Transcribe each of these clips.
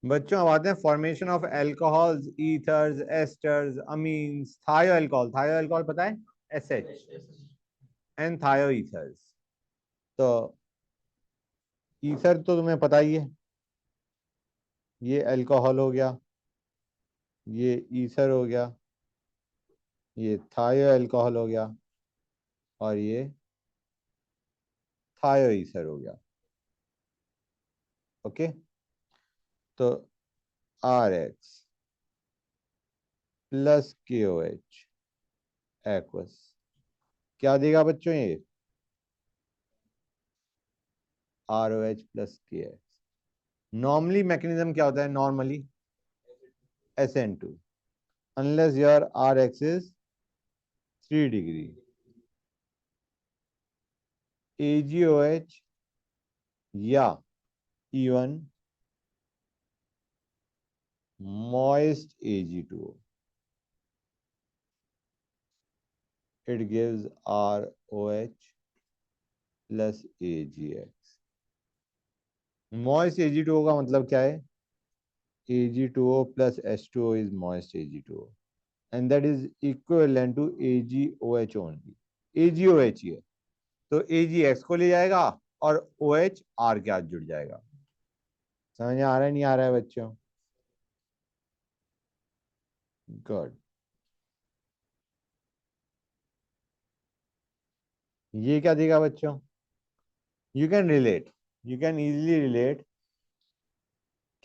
बच्चों अब आते हैं formation of alcohols, ethers, asters, amines, थायो अल्कोहल। थायो अल्कोहल पता है? एसएच एंड थायो ईथर्स। तो ईथर तो तुम्हें पता ही है, ये अल्कोहल हो गया, ये ईथर हो गया, ये थायो अल्कोहल हो गया, और ये थायो ईथर हो गया। ओके, तो आर एक्स प्लस के ओ एच एक्वस क्या देगा बच्चों? ये R O H plus K X. Normally mechanism क्या होता है? Normally SN2, unless your R X is 3 degree, AgOH या even moist Ag2O, it gives ROH plus AgX। moist Ag2O का मतलब क्या है? Ag2O plus H2O is moist Ag2O, and that is equivalent to AgOH only। AgOH ही है, तो AgX को ले जाएगा और OH R के साथ जुड़ जाएगा। समझ में आ रहा है नहीं आ रहा है बच्चों? गुड। ये क्या देगा बच्चों? You can relate, you can easily relate.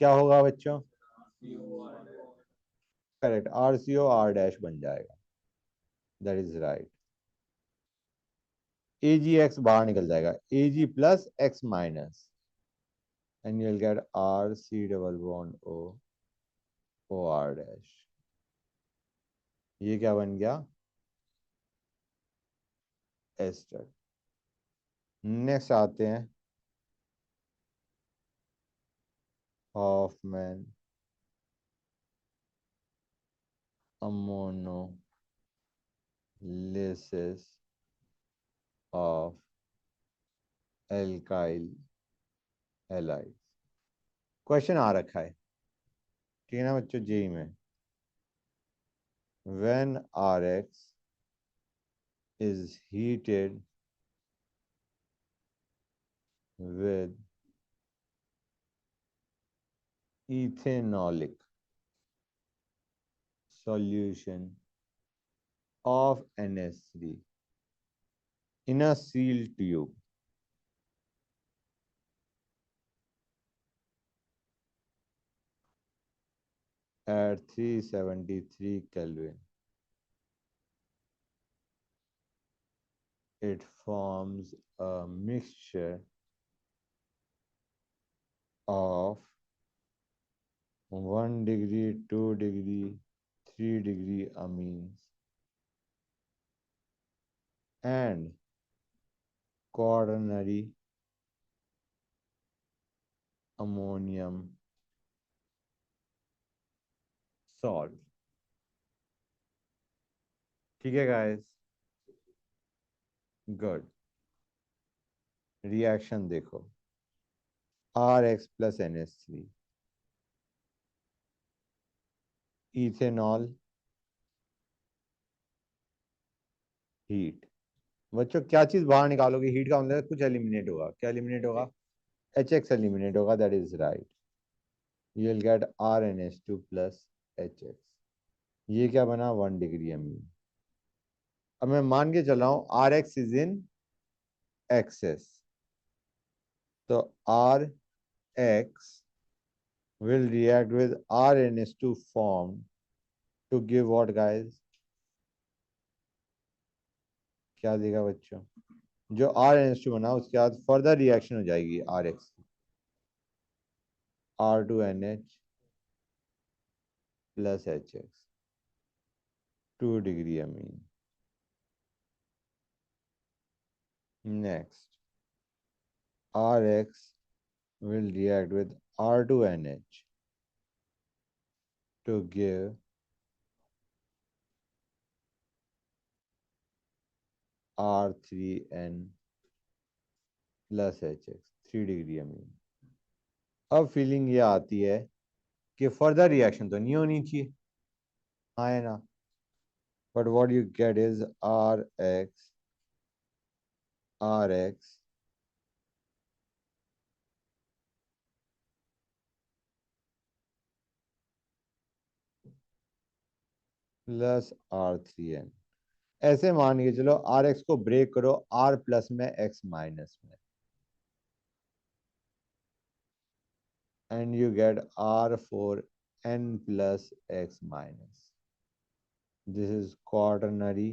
क्या होगा बच्चों? करेक्ट, RCO R डैश बन जाएगा। That is right. AgX बाहर निकल जाएगा, Ag plus X minus, and you will get RC double bond O R dash. ये क्या बन गया? एस्टर। नेक्स्ट आते हैं Hofmann ammonolysis of alkyl halide. Question आ रखा है, ठीक है ना बच्चों, जेई में। When RX is heated with ethanolic solution of NH3 in a sealed tube at 373 Kelvin, it forms a mixture of 1 degree, 2 degree, 3 degree amines and quaternary ammonium salt। ठीक है गाइस, गुड। रिएक्शन देखो, RX plus NH3, ethanol, heat. बच्चों क्या चीज बाहर निकालोगे? Heat का मतलब कुछ एलिमिनेट होगा। क्या एलिमिनेट होगा? HX एलिमिनेट होगा, that is right. You will gate RNH2 plus HX। ये क्या बना? 1 डिग्री अमीन। अब मैं मान के चल रहा हूं RX इज इन एक्सेस, तो RX will react with RNH2 formed to give what guys? क्या देगा बच्चों? जो RNH2 बना उसके बाद फर्दर रिएक्शन हो जाएगी RX की, R2NH plus HX, 2 degree amine. Next, RX will react with R2NH to give R3N plus HX, 3 degree amine. अब फीलिंग ये आती है कि फर्दर रिएक्शन तो नहीं होनी चाहिए, हाँ है ना, but what you get is R X plus R3N। ऐसे मान के चलो आर एक्स को ब्रेक करो आर प्लस में एक्स माइनस में, and you get R4N plus X minus. This is quaternary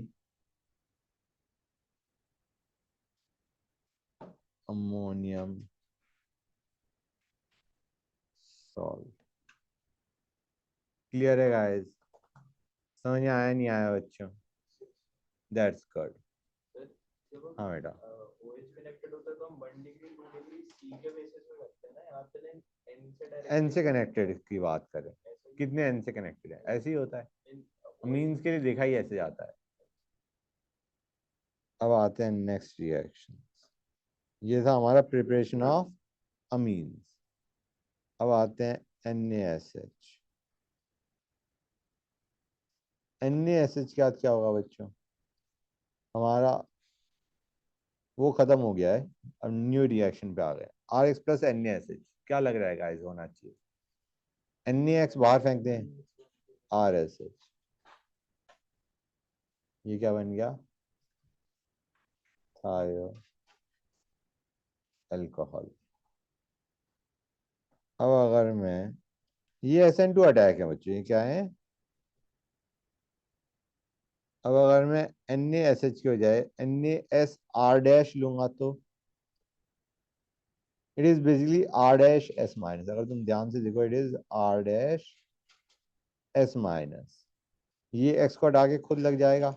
ammonium salt. Clear है गाइस? समझ में आया नहीं आया बच्चों? That's good. हाँ बेटा, OH कनेक्टेड होता है तो हम 1 डिग्री 2 डिग्री C के बेसिस पे करते हैं ना, यहाँ पे N से डायरेक्ट एन से कनेक्टेड की बात करें, कितने एन से कनेक्टेड है, ऐसे ही होता है, मीन्स के लिए देखा ही ऐसे जाता है। अब आते हैं नेक्स्ट रिएक्शन। ये था हमारा प्रिपरेशन ऑफ अमीन्स। अब आते हैं NaSH। NaSH के बाद क्या होगा बच्चों? हमारा वो खत्म हो गया है, अब न्यू रिएक्शन पे आ गए। RX प्लस NaSH क्या लग रहा है गाइस होना चाहिए? NaX बाहर फेंक दें, RSH, ये क्या बन गया? थायो अल्कोहल। अब अगर मैं, ये SN2 अटैक है बच्चों, ये क्या है? अब अगर मैं NaSH की बजाय NaSR डैश लूंगा तो it is basically R dash S minus. अगर तुम ध्यान से देखो, it is R dash S minus. ये X को हटा के खुद लग जाएगा,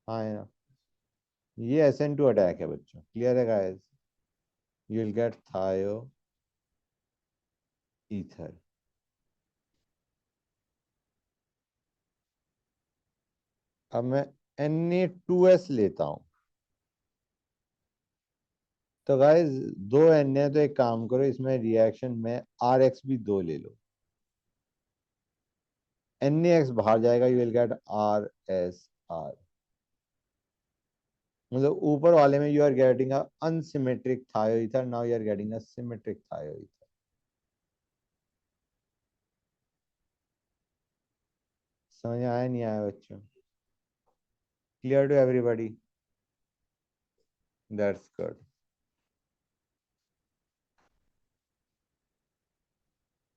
हाँ है ना। ये SN2 अटैक है बच्चों, क्लियर है गाइस? यू विल गेट थायो ईथर। अब मैं Na2S लेता हूं, तो गाइस दो Na, तो एक काम करो इसमें रिएक्शन में RX भी दो ले लो, NaX बाहर जाएगा, यू विल गेट RSR। मतलब ऊपर वाले में you are getting a unsymmetric thioether, now you are getting a symmetric thioether. समझ में आया नहीं आया बच्चों? Clear to everybody? That's good.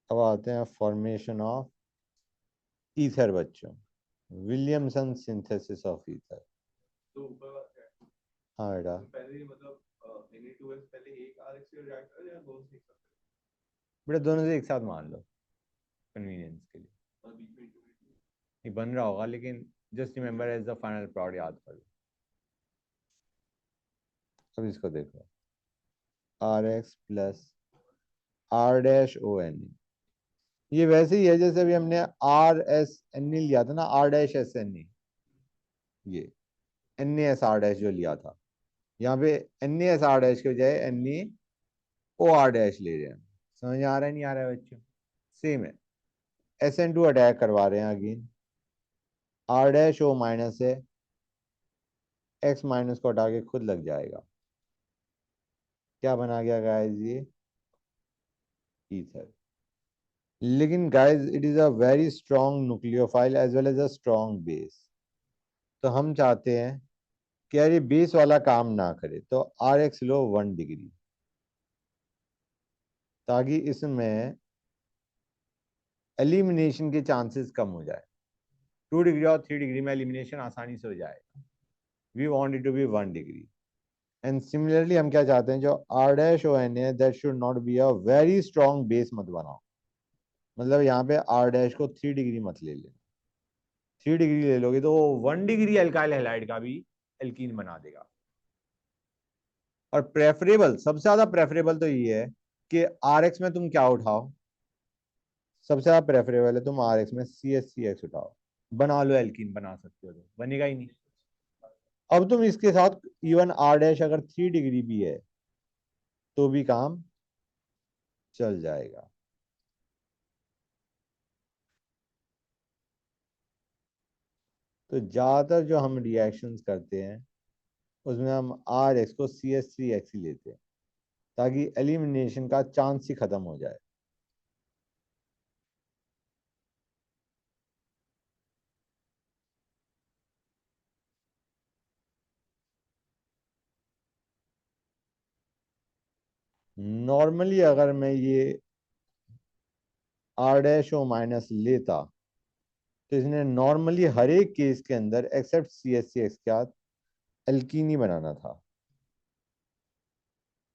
अब आते हैं फॉर्मेशन ऑफ ईथर बच्चों, विलियमसन सिंथेसिस ऑफ ईथर। तो ऊपर वाला क्या है? हाँ बेटा, तो पहले ही मतलब Na2S पहले एक RX से रिएक्ट करे या दो से एक साथ करे? बेटा दोनों से एक साथ मान लो कन्वीनियंस के लिए। और बीच में इंटरमीडिएट ये बन रहा होगा, लेकिन just remember as the final product याद कर लो। अब इसको देखो, RX plus R dash ONe। ये वैसे ही है जैसे अभी हमने RSNe लिया था ना, R डैश SNe, ये NaSR डैश जो लिया था, यहाँ पे NaSR डैश के बजाय NaOR डैश ले रहे हैं। समझ आ रहा है नहीं आ रहा है बच्चों? सेम है, SN2 अटैक करवा रहे हैं again, R dash O minus है, X माइनस को हटा के खुद लग जाएगा। क्या बना गया गाइस? ये ईथर। लेकिन guys it is a very strong nucleophile as well as a strong base. तो हम चाहते हैं कि यार ये बेस वाला काम ना करे, तो RX लो 1 डिग्री, ताकि इसमें एलिमिनेशन के चांसेस कम हो जाए। 2 डिग्री और 3 डिग्री में एलिमिनेशन आसानी से हो जाएगा। We want it to be 1 degree. And similarly हम क्या चाहते हैं, जो R डैश ओ एन है that should not be a very strong base मत बनाओ। मतलब यहाँ पे R डैश को 3 डिग्री मत ले लेना। 3 डिग्री ले लोगे तो वो 1 डिग्री एल्काइल हैलाइड का भी एल्कीन बना देगा। और प्रेफरेबल, सबसे ज्यादा प्रेफरेबल तो ये है कि RX में तुम क्या उठाओ, सबसे ज्यादा प्रेफरेबल है तुम RX में CH3X उठाओ, बना लो एल्कीन, बना सकते हो, तो बनेगा ही नहीं। अब तुम इसके साथ इवन R डैश अगर 3 डिग्री भी है तो भी काम चल जाएगा। तो ज़्यादातर जो हम रिएक्शंस करते हैं उसमें हम RH को CH3X ही लेते हैं ताकि एलिमिनेशन का चांस ही खत्म हो जाए। नॉर्मली अगर मैं ये R-O- लेता तो इसने नॉर्मली हर एक केस के अंदर एक्सेप्ट CH3X के साथ एल्कीन ही बनाना था।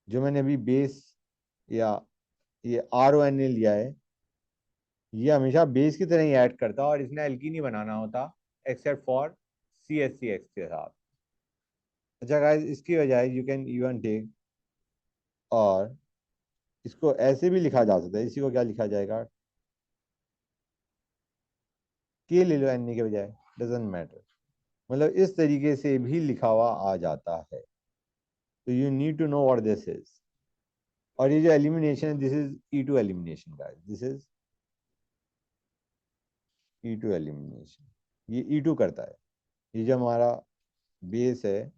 जो मैंने अभी बेस या ये RONA लिया है, ये हमेशा बेस की तरह ही ऐड करता और इसने एल्कीन ही बनाना होता एक्सेप्ट फॉर CH3X के साथ। अच्छा गाइस, इसकी बजाय यू कैन इवन टेक, और इसको ऐसे भी लिखा जा सकता है। इसी को क्या लिखा जाएगा, के ले लो NA के बजाय, डजेंट मैटर। मतलब इस तरीके से भी लिखा हुआ आ जाता है। तो you need to know what this is. और ये जो एलिमिनेशन है, this is E2 elimination guys, this is E2 elimination. ये E2 करता है। ये जो हमारा बेस है,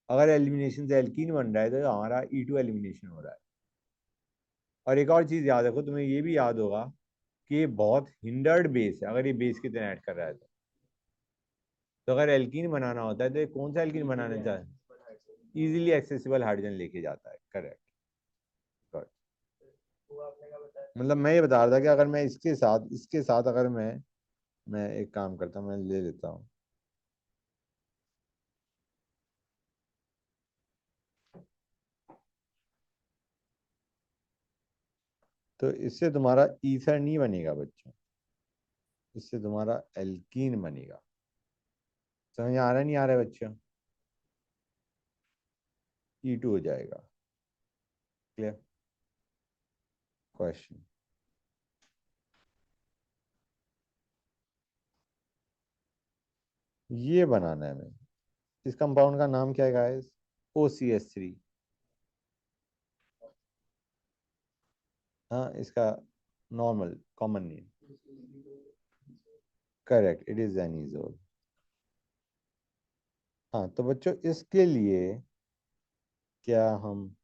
अगर एलिमिनेशन से एल्कीन बन रहा है तो हमारा E2 एलिमिनेशन हो रहा है। और एक और चीज याद रखो, तुम्हें ये भी याद होगा कि ये बहुत हिंडर्ड बेस है अगर ये बेस की तरह ऐड कर रहा है तो अगर एल्कीन बनाना होता है तो ये कौन सा एल्कीन बनाना चाहता है, इजीली एक्सेसिबल हाइड्रोजन लेके जाता है। करेक्ट। वो आपने क्या बताया? मतलब मैं ये बता रहा था कि अगर मैं इसके साथ अगर मैं एक काम करता हूँ, मैं ले लेता हूँ। तो इससे तुम्हारा ईथर नहीं बनेगा बच्चों, इससे तुम्हारा एल्कीन बनेगा। समझ आ रहा नहीं आ रहा है बच्चों? E2 हो जाएगा। क्लियर? क्वेश्चन। ये बनाना है हमें। इस कंपाउंड का नाम क्या है गाइस? OCH3। हाँ, इसका normal common name. Correct, it is anisole. हाँ, तो बच्चों इसके लिए क्या हम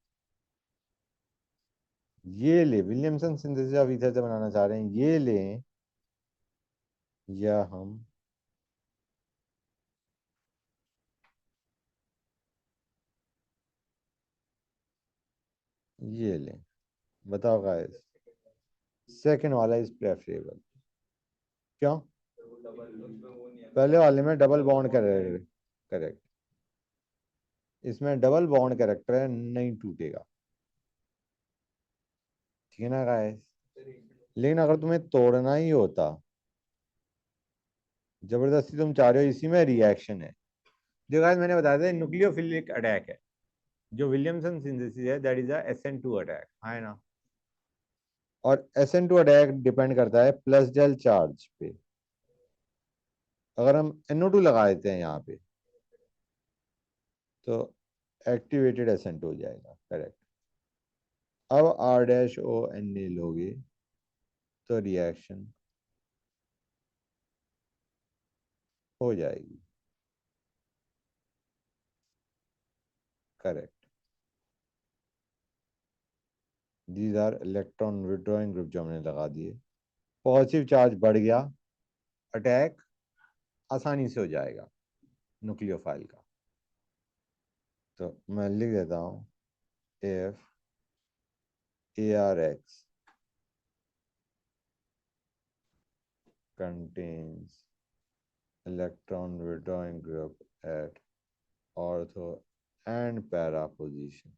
ये ले विलियमसन सिंथेसिस ऑफ ईथर से बनाना चाह रहे हैं, ये लें, या हम ये लें? बताओ गाइस। सेकंड वाला इज प्रेफरेबल। क्यों? पहले वाले में डबल बॉन्ड कैरेक्टर, करेक्ट, इसमें डबल बॉन्ड कैरेक्टर है, नहीं टूटेगा। ठीक है ना गाइस? लेकिन अगर तुम्हें तोड़ना ही होता, जबरदस्ती तुम चाह रहे हो, इसी में रिएक्शन है। जो गाइस मैंने बताया था न्यूक्लियोफिलिक अटैक है, जो विलियमसन सिंथेसिस है, that is a SN2 attack, है ना? और SN2 अटैक डिपेंड करता है प्लस डेल चार्ज पे। अगर हम NO2 लगा देते हैं यहाँ पे तो एक्टिवेटेड SN2 हो जाएगा। करेक्ट। अब R-ONA लोगे तो रिएक्शन हो जाएगी। Correct. These are electron withdrawing group जो हमने लगा दिए। पॉजिटिव चार्ज बढ़ गया, अटैक आसानी से हो जाएगा न्यूक्लियोफाइल का। तो मैं लिख देता हूँ, if ARX contains electron withdrawing group at ortho and para position,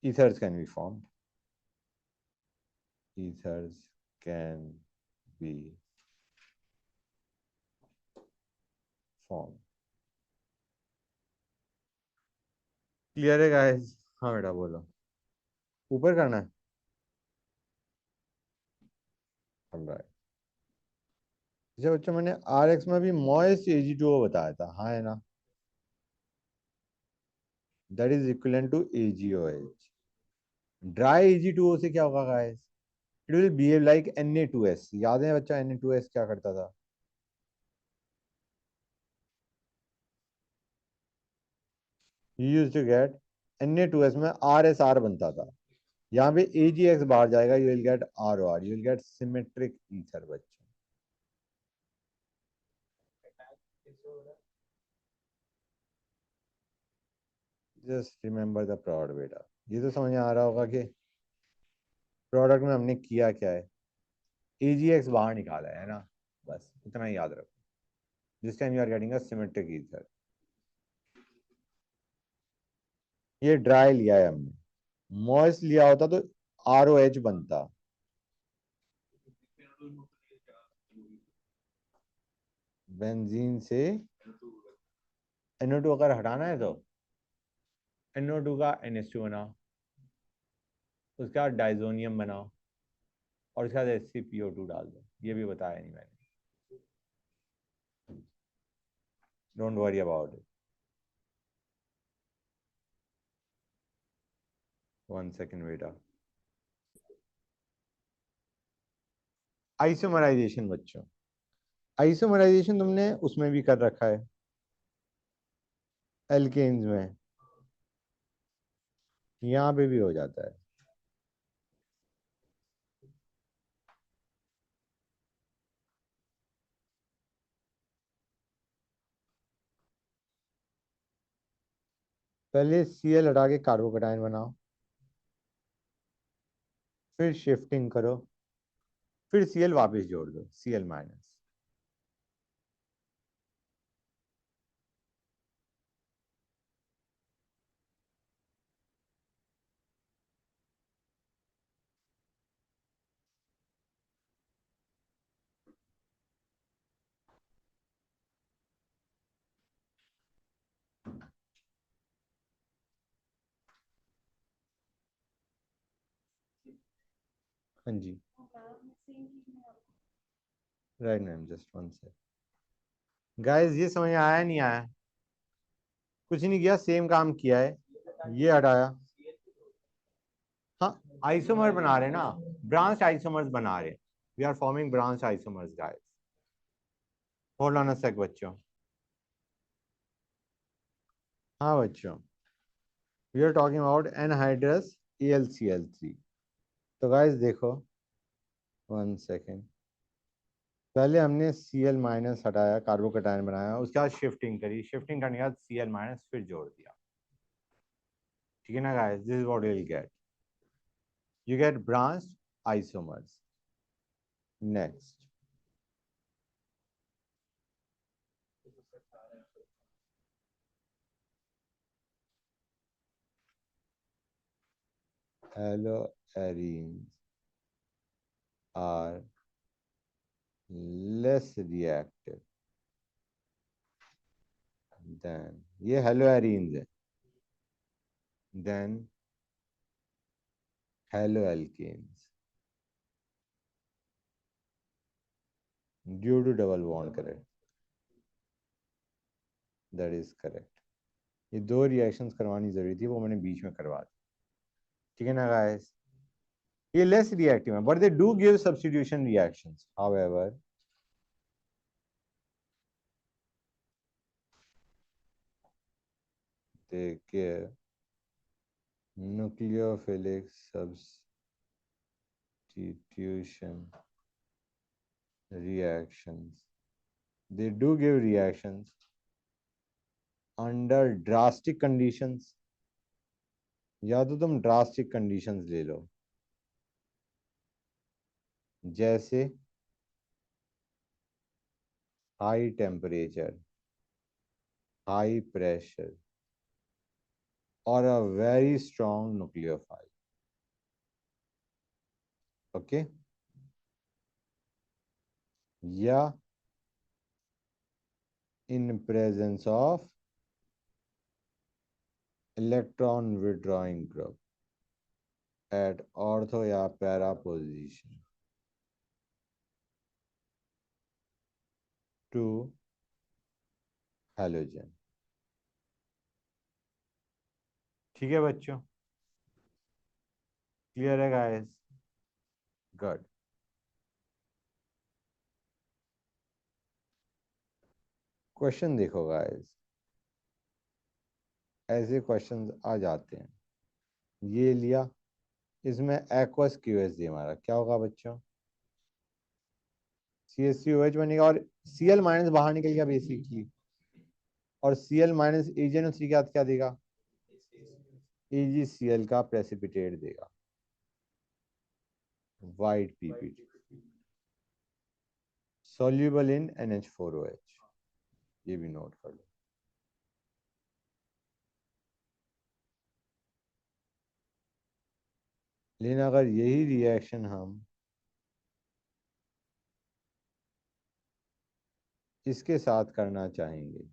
ethers can be formed. Ethers can be formed. Clear है गाइस? हाँ बेटा बोलो। ऊपर करना है? राइट। अच्छा बच्चों, मैंने RX में भी मॉइस्ट AG2O बताया था, हाँ है ना? That is equivalent to AgOH। Dry AG2O से क्या होगा guys? It will behave like Na2S। याद है बच्चा Na2S क्या करता था? You used to get Na2S में RSR बनता था। यहाँ पे AgX बाहर जाएगा, you will gate ROR, you will gate symmetric ether बच्चों। किससे हो रहा है? जस्ट रिमेंबर द प्रोडक्ट बेटा। ये तो समझ में आ रहा होगा कि प्रोडक्ट में हमने किया क्या है, AgX बाहर निकाला है ना, बस इतना ही याद रखो। This time you are getting a symmetric ether. ये ड्राई लिया है हमने, मॉइस्ट लिया होता तो ROH बनता। बेंजीन से NO2 अगर हटाना है तो NO2 का NH2 बनाओ, उसके बाद डाइजोनियम बनाओ, और उसके बाद SiCO2 डाल दो। ये भी बताया नहीं मैंने, don't worry about it. 1 second बेटा। आइसोमराइजेशन बच्चों, आइसोमराइजेशन तुमने उसमें भी कर रखा है, एल्केन्स में, यहाँ पे भी हो जाता है। पहले Cl हटा के कार्बोकेटाइन बनाओ, फिर शिफ्टिंग करो, फिर Cl वापस जोड़ दो, Cl-। हाँ जी, right ma'am, just 1 second. Guys ये समझ में आया नहीं आया? कुछ नहीं किया, सेम काम किया है, ये हटाया। हाँ, आइसोमर बना रहे ना, ब्रांच आइसोमर्स बना रहे। We are forming branch isomers guys. Hold on a sec बच्चों। हाँ बच्चों, we are talking about anhydrous AlCl3। तो गाइस देखो, 1 सेकेंड। पहले हमने Cl- हटाया, कार्बोकेटाइन बनाया, उसके बाद शिफ्टिंग करी, शिफ्टिंग करने के बाद Cl- फिर जोड़ दिया। ठीक है ना guys, this is what you will gate, you get branched isomers. Next, haloarenes are less reactive than, ये haloarenes है, than haloalkanes due to double bond correct. That is correct. ये दो रिएक्शंस करवानी जरूरी थी, वो मैंने बीच में करवा दी। ठीक है ना गाइस, ये लेस रिएक्टिव है, but they do give substitution reactions. However they give nucleophilic substitution reactions. They do give reactions under drastic conditions, या तो तुम ड्रास्टिक कंडीशंस ले लो, जैसे हाई टेम्परेचर, हाई प्रेशर और a very strong nucleophile. Okay, या in presence of electron withdrawing group at ortho या para position to halogen. ठीक है बच्चों, क्लियर है गाइस? गुड। क्वेश्चन देखो गाइस, ऐसे क्वेश्चंस आ जाते हैं। ये लिया, इसमें एक्वस क्यूएस दी हमारा, क्या होगा बच्चों? C S C O H बनेगा और सी एल माइनस बाहर निकल गया बेसिकली, और सी एल माइनस एजेनो सी क्या देगा? AgCl का प्रेसिपिटेट देगा, white PPT, soluble in NH4OH। ये भी नोट कर लो। लेकिन अगर यही रिएक्शन हम इसके साथ करना चाहेंगे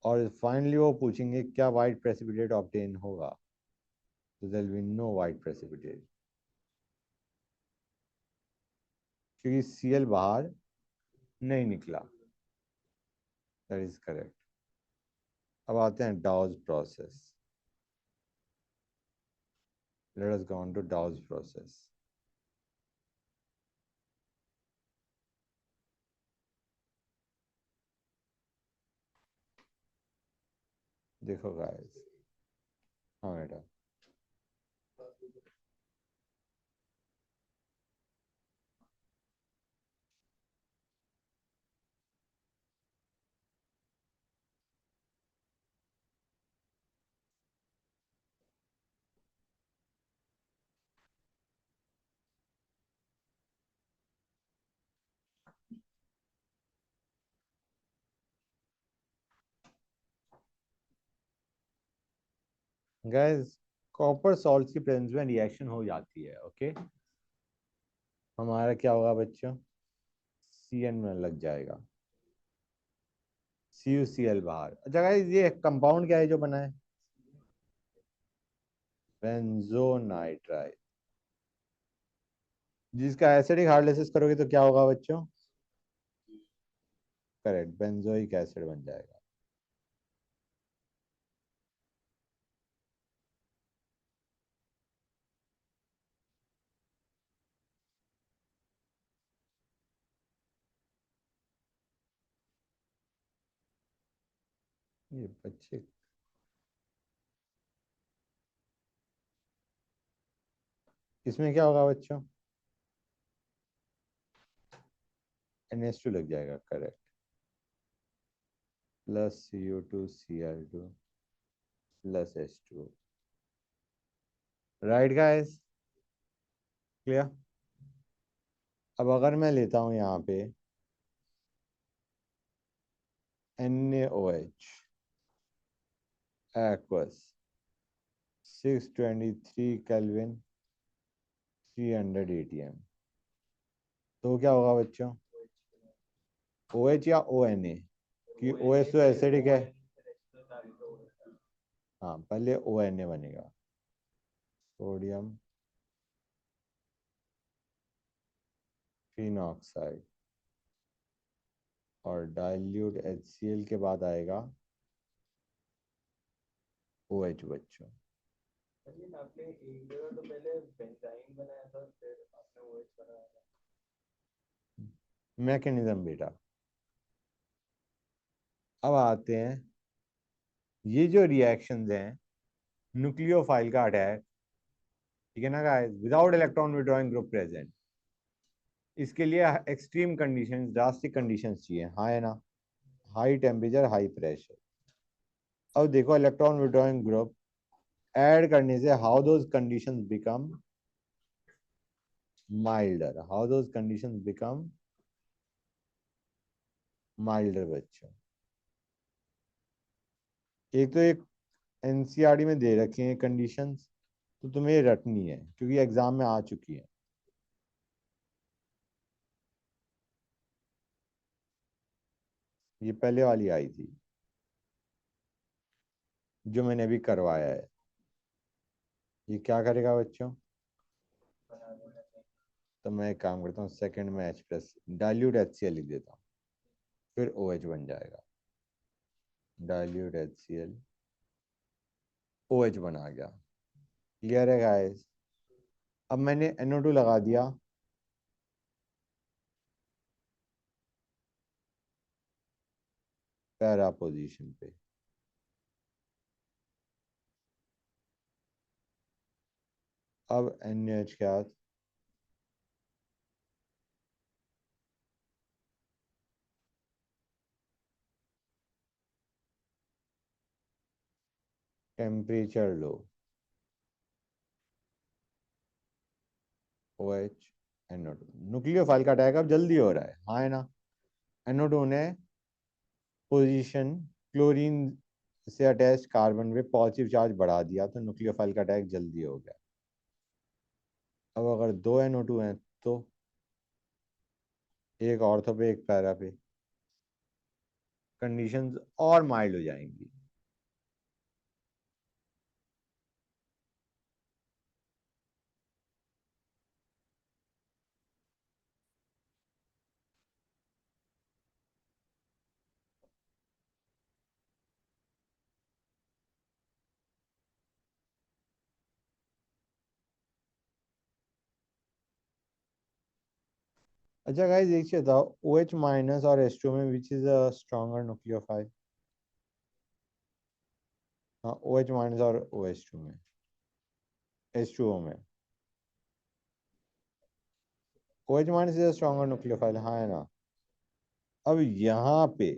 और फाइनली वो पूछेंगे क्या वाइट प्रेसिपिटेट ऑब्टेन होगा, तो there will be no white precipitate, क्योंकि Cl बाहर नहीं निकला। That is correct. अब आते हैं Dow's process. Let us go on to Dow's process. देखो गाइस, हाँ बेटा, गाइस कॉपर सॉल्ट की प्रेजेंस में रिएक्शन हो जाती है, ओके। हमारा क्या होगा बच्चों? CN में लग जाएगा, CuCl बाहर। अच्छा गाइस, ये कंपाउंड क्या है जो बना है? बेंजोनाइट्राइड, जिसका एसिडिक हाइड्रोलिसिस करोगे तो क्या होगा बच्चों? करेक्ट, बेंजोइक एसिड बन जाएगा। ये बच्चे, इसमें क्या होगा बच्चों? NH2 लग जाएगा, correct, plus Cu2Cl2 plus H2। Right guys, clear? अब अगर मैं लेता हूं यहाँ पे NaOH एक्वस 623 केल्विन 300 ATM, तो क्या होगा बच्चों? OH या ONA? कि OH तो एसिडिक है, हाँ पहले ONA बनेगा, सोडियम फिनॉक्साइड, और डाइल्यूट HCl के बाद आएगा OH बच्चों। लेकिन आपने एक जगह तो पहले बेंजाइन बनाया था, फिर आपने ओएच बनाया था। मैकेनिज्म बेटा, अब आते हैं ये जो रिएक्शंस हैं, न्यूक्लियोफाइल का अटैक, ठीक है ना guys, without electron withdrawing group present. इसके लिए एक्सट्रीम कंडीशंस, ड्रास्टिक कंडीशंस चाहिए, हाँ है ना? High temperature, high pressure. अब देखो इलेक्ट्रॉन विड्रॉइंग ग्रुप ऐड करने से how those conditions become milder, how those conditions become milder बच्चों। एक तो एक एनसीईआरटी में दे रखे हैं कंडीशंस, तो तुम्हें ये रटनी है क्योंकि एग्जाम में आ चुकी है। ये पहले वाली आई थी जो मैंने अभी करवाया है। ये क्या करेगा बच्चों? तो मैं एक काम करता हूँ, सेकंड में H प्लस डाइल्यूट HCl लिख देता हूँ, फिर OH बन जाएगा, डाइल्यूट HCl OH बना गया। क्लियर है गाइस? अब मैंने NO2 लगा दिया, पैरा पोजीशन पे। अब NaOH क्या, temperature low, OH NO2, nucleophile का अटैक अब जल्दी हो रहा है, हाँ है ना। NO2 ने पोजीशन क्लोरीन से अटैच कार्बन पे पॉजिटिव चार्ज बढ़ा दिया, तो न्यूक्लियोफाइल का अटैक जल्दी हो गया। अब अगर दो NO2 हैं तो एक ऑर्थो पे एक पैरा पे, कंडीशंस और माइल्ड हो जाएंगी। अच्छा गाइस एक चीज बताओ, OH माइनस और H2 में which is a stronger nucleophile? हाँ, OH माइनस और OH2 में, H2O में OH minus is a stronger nucleophile, हाँ है ना। अब यहाँ पे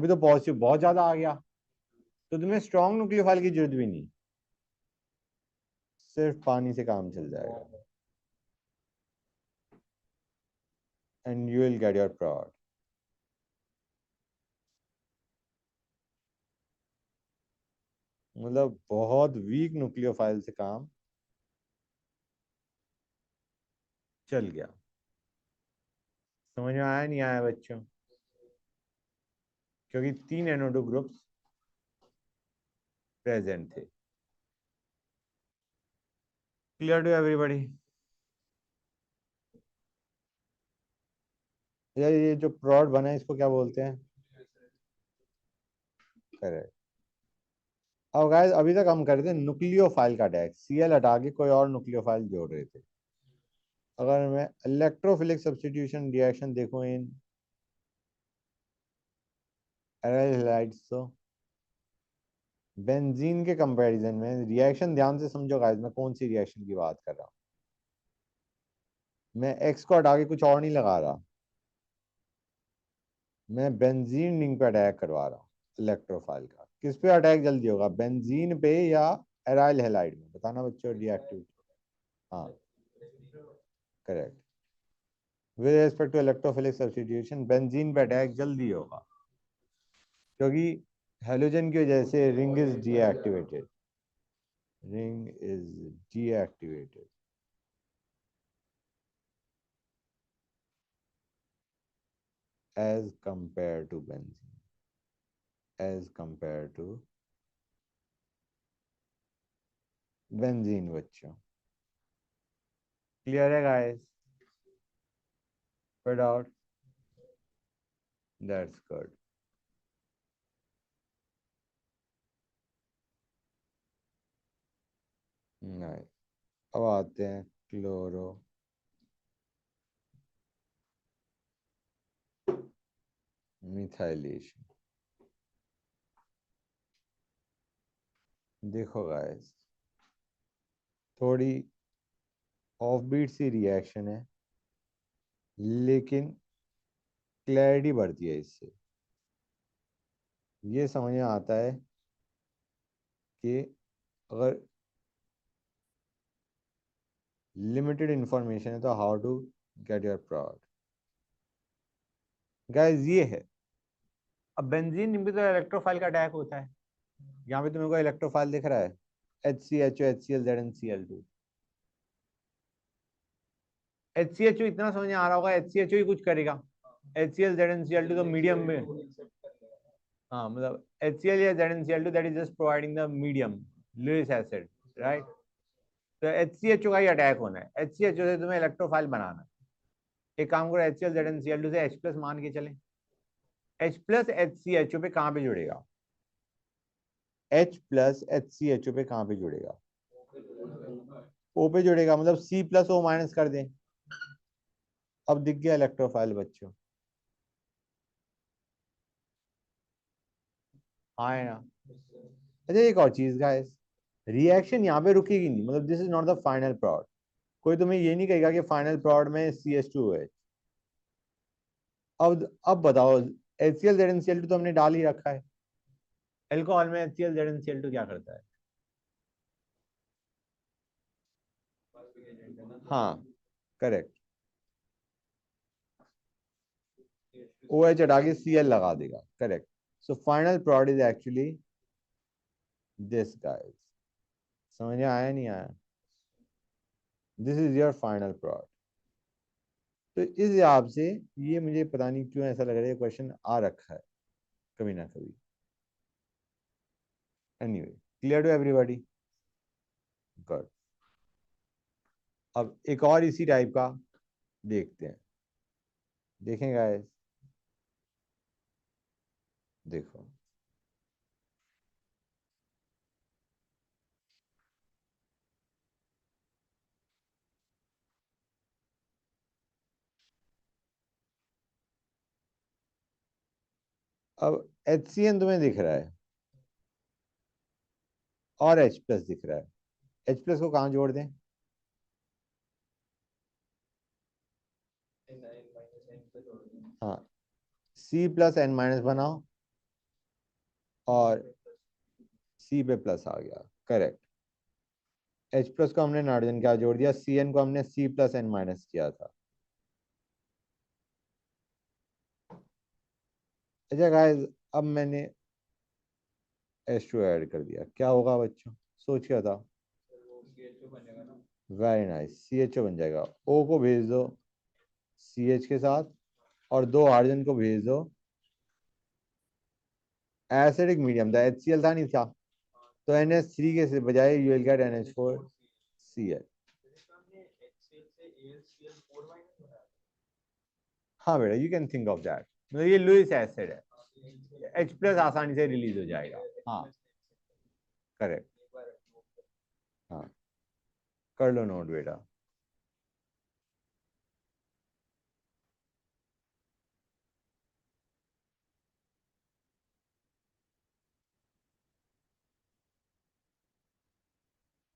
तो पॉजिटिव बहुत ज्यादा आ गया, तो तुम्हें स्ट्रॉन्ग न्यूक्लियोफाइल की जरूरत भी नहीं, सिर्फ पानी से काम चल जाएगा, and you will gate your product. मतलब बहुत वीक न्यूक्लियोफाइल से काम चल गया। समझ में आया नहीं आया बच्चों? क्योंकि 3 NO2 ग्रुप्स प्रेजेंट थे। Clear to everybody? यार ये जो प्रोड बना है इसको क्या बोलते हैं? करेक्ट। अब गाइस अभी तक हम कर रहे थे न्यूक्लियोफाइल का अटैक, Cl हटा के कोई और न्यूक्लियोफाइल जोड़ रहे थे। अगर मैं इलेक्ट्रोफिलिक सब्स्टिट्यूशन रिएक्शन देखूं इन एराइल हैलाइड्स, तो बेंजीन के कंपैरिजन में रिएक्शन ध्यान से समझो गाइस, मैं कौन सी रिएक्शन की बात कर रहा हूँ। मैं एक्स को हटा के कुछ और नहीं लगा रहा, मैं बेंजीन रिंग पे अटैक करवा रहा हूँ इलेक्ट्रोफाइल का। किस पे अटैक जल्दी होगा, बेंजीन पे या एराइल हैलाइड में? बताना बच्चों, रिएक्टिव। हाँ correct. With respect to electrophilic substitution benzene पे अटैक जल्दी होगा, क्योंकि हेलोजन की वजह से ring is deactivated, ring is deactivated as compared to benzene, as compared to benzene बच्चों। क्लियर है guys? Fit out, that's good. नहीं, अब आते हैं क्लोरो मिथाइलेशन। देखो गाइस, थोड़ी ऑफ बीट सी रिएक्शन है, लेकिन क्लैरिटी बढ़ती है इससे। ये समझ में आता है कि अगर लिमिटेड इंफॉर्मेशन है तो how to get your product. Guys ये है, अब बेंजीन में भी तो इलेक्ट्रोफाइल का अटैक होता है। यहाँ पे तुम्हें कोई इलेक्ट्रोफाइल दिख रहा है? HCHO HCl ZnCl2। HCHO इतना समझ में आ रहा होगा, HCHO ही कुछ करेगा, HCl ZnCl2 तो मीडियम में। हाँ मतलब HCl या ZnCl2 that is just providing the medium Lewis acid, right. तो HCHO का ही अटैक होना है, HCHO से तुम्हें इलेक्ट्रोफाइल बनाना है। एक काम करो, HCl ZnCl2 से H+ मान के चले, H+ HCHO पे कहाँ पे जुड़ेगा? H+ HCHO पे कहाँ पे जुड़ेगा? O पे जुड़ेगा, मतलब C प्लस O माइनस कर दें। अब दिख गया इलेक्ट्रोफाइल बच्चों, हाँ है ना। अच्छा एक और चीज गाइस, रिएक्शन यहाँ पे रुकेगी नहीं, मतलब this is not the final product. कोई तुम्हें ये नहीं कहेगा कि फाइनल प्रोडक्ट में CH2OH। अब बताओ, HCl ZnCl2 तो हमने डाल ही रखा है। एल्कोहल में HCl ZnCl2 क्या करता है? हाँ करेक्ट, OH हटा के Cl लगा देगा, correct. So final product is actually this guys. समझ में आया नहीं आया? This is your final product. तो इस हिसाब से ये मुझे पता नहीं क्यों ऐसा लग रहा है क्वेश्चन आ रखा है कभी ना कभी। Anyway, clear to everybody? Good. अब एक और इसी टाइप का देखते हैं, देखें गाइस, देखो। अब HCN तुम्हें दिख रहा है और H प्लस दिख रहा है। H प्लस को कहाँ जोड़ दें? हाँ, C प्लस N माइनस बनाओ और C पे प्लस आ गया, करेक्ट। H प्लस को हमने नाइट्रोजन क्या जोड़ दिया, CN को हमने C प्लस N माइनस किया था। अच्छा गाइस, अब मैंने H2 ऐड कर दिया, क्या होगा बच्चों? सोच क्या था? वेरी नाइस, CHO बन जाएगा। O को भेज दो CH के साथ और दो हाइड्रोजन को भेज दो। एसिडिक मीडियम था, HCl था नहीं था, तो NH3 के बजाय यू विल गेट NH4Cl। हाँ बेटा, you can think of that, मतलब ये लुइस एसिड है, H प्लस आसानी से रिलीज हो जाएगा। हाँ करेक्ट, हाँ कर लो नोट बेटा।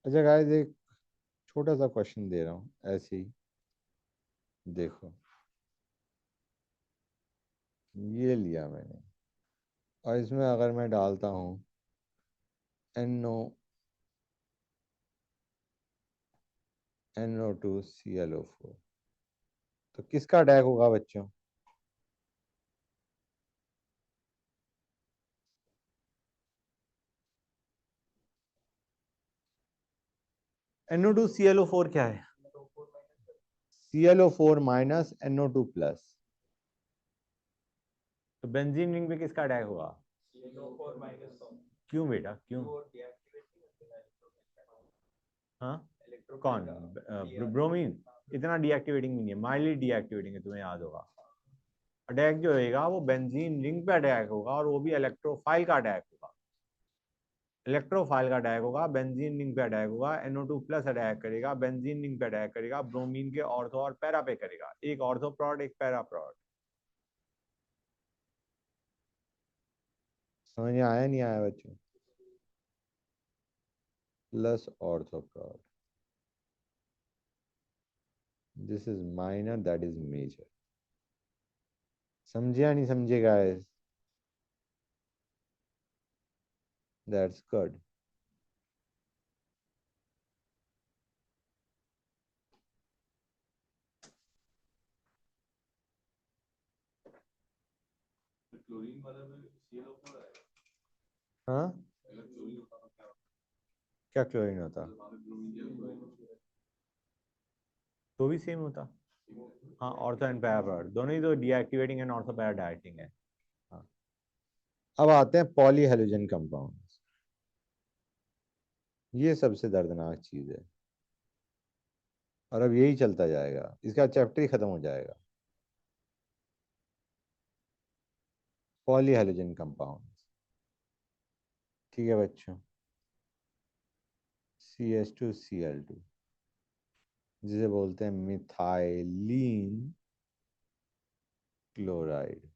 अच्छा गाइस, एक छोटा सा क्वेश्चन दे रहा हूँ ऐसे ही, देखो। ये लिया मैंने और इसमें अगर मैं डालता हूँ NO2ClO4, तो किसका अटैक होगा बच्चों? NO2ClO4 क्या है? ClO4 minus NO2 plus. तो बेंजीन रिंग पे किसका अटैक होगा? क्यों बेटा, क्यों? हाँ, कौन? ब्रोमीन इतना डीएक्टिवेटिंग नहीं है, माइल्डली डीएक्टिवेटिंग है, तुम्हें याद होगा। अटैक जो होगा वो बेंजीन रिंग पे अटैक होगा, और वो भी इलेक्ट्रोफाइल का अटैक होगा। इलेक्ट्रोफाइल का अटैक होगा, बेंजीन रिंग पे अटैक होगा, NO2 प्लस अटैक करेगा, बेंजीन रिंग पे अटैक करेगा, ब्रोमीन के ऑर्थो और पैरा पे करेगा। एक ऑर्थो प्रोड, एक पैरा प्रोड। समझ में आया नहीं आया बच्चों? Plus ortho prod, this is minor, that is major. समझे या नहीं समझे गाइस? That's good. हाँ, क्या क्लोरीन होता? तो भी सेम होता। हाँ, ऑर्थो एंड पैरा प्रोड दोनों ही तो deactivating and ortho para directing है। हाँ, अब आते हैं पॉली हेलोजन कंपाउंड। ये सबसे दर्दनाक चीज है, और अब यही चलता जाएगा, इसका चैप्टर ही खत्म हो जाएगा। पॉली हेलोजन कंपाउंड, ठीक है बच्चों। CH2Cl2, जिसे बोलते हैं मिथाइलिन क्लोराइड।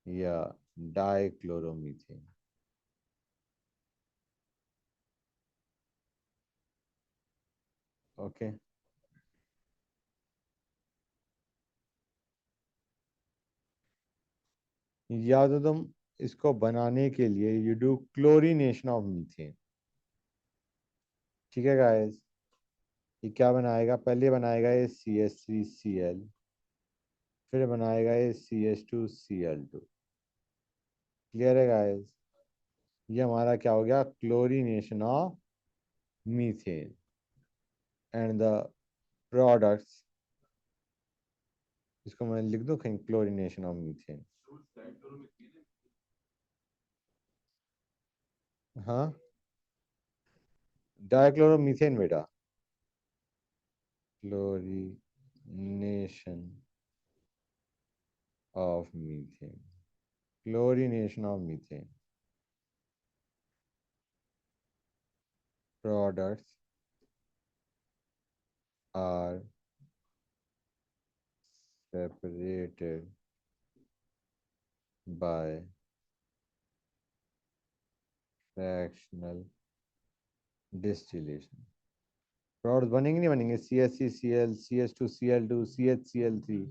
या डाइक्लोरोमीथेन। ओके। या तो तुम इसको बनाने के लिए you do chlorination of methane. ठीक है गाइस, ये क्या बनाएगा, पहले बनाएगा ये CH3Cl, फिर बनाएगा ये CH2Cl2। क्लियर है गाइस? ये हमारा क्या हो गया, chlorination of methane. And the products, इसको मैं लिख दूं कहीं, क्लोरीनेशन ऑफ मीथेन। हाँ, डाइक्लोरोमीथेन बेटा, chlorination of methane, chlorination of methane. Products are separated by fractional distillation. Products बनेंगे नहीं बनेंगे, CH3Cl, CH2Cl2, CHCl3.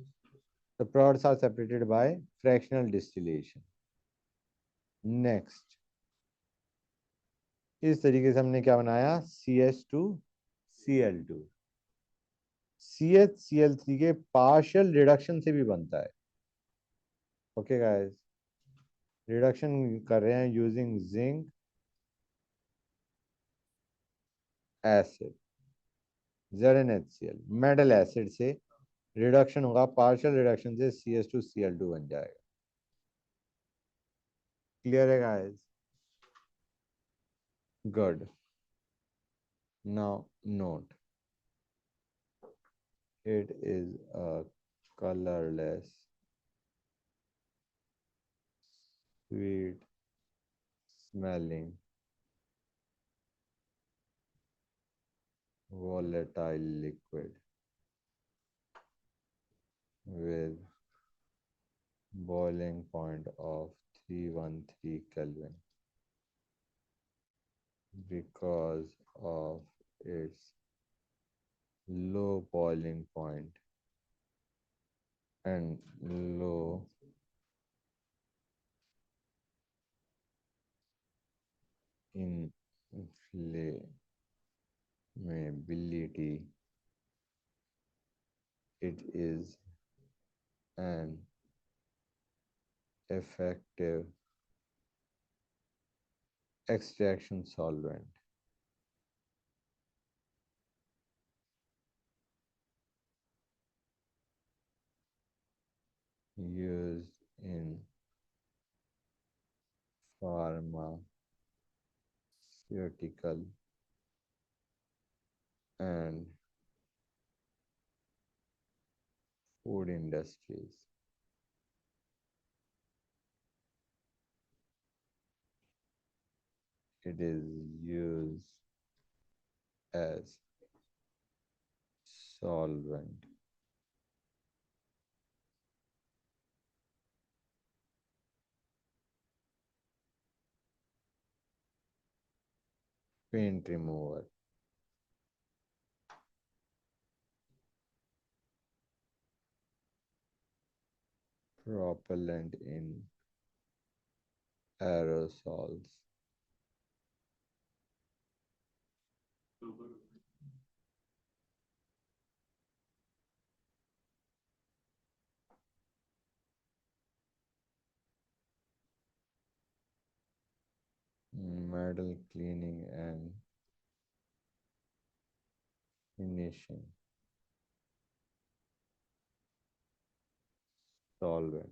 The products are separated by fractional distillation. Next, इस तरीके से हमने क्या बनाया, CH2Cl2। CHCl3 के पार्शियल रिडक्शन से भी बनता है। ओके गाइस, रिडक्शन कर रहे हैं using zinc acid, ZnHCl, metal acid से रिडक्शन होगा, पार्शियल रिडक्शन से CH2Cl2 बन जाएगा। क्लियर है guys? Good. Now note, it is a colorless, sweet smelling, volatile liquid with boiling point of 313 Kelvin because of its low boiling point and low inflammability. It is an effective extraction solvent. Used in pharmaceutical and food industries. It is used as solvent, paint remover, propellant in aerosols, metal cleaning and finishing solvent.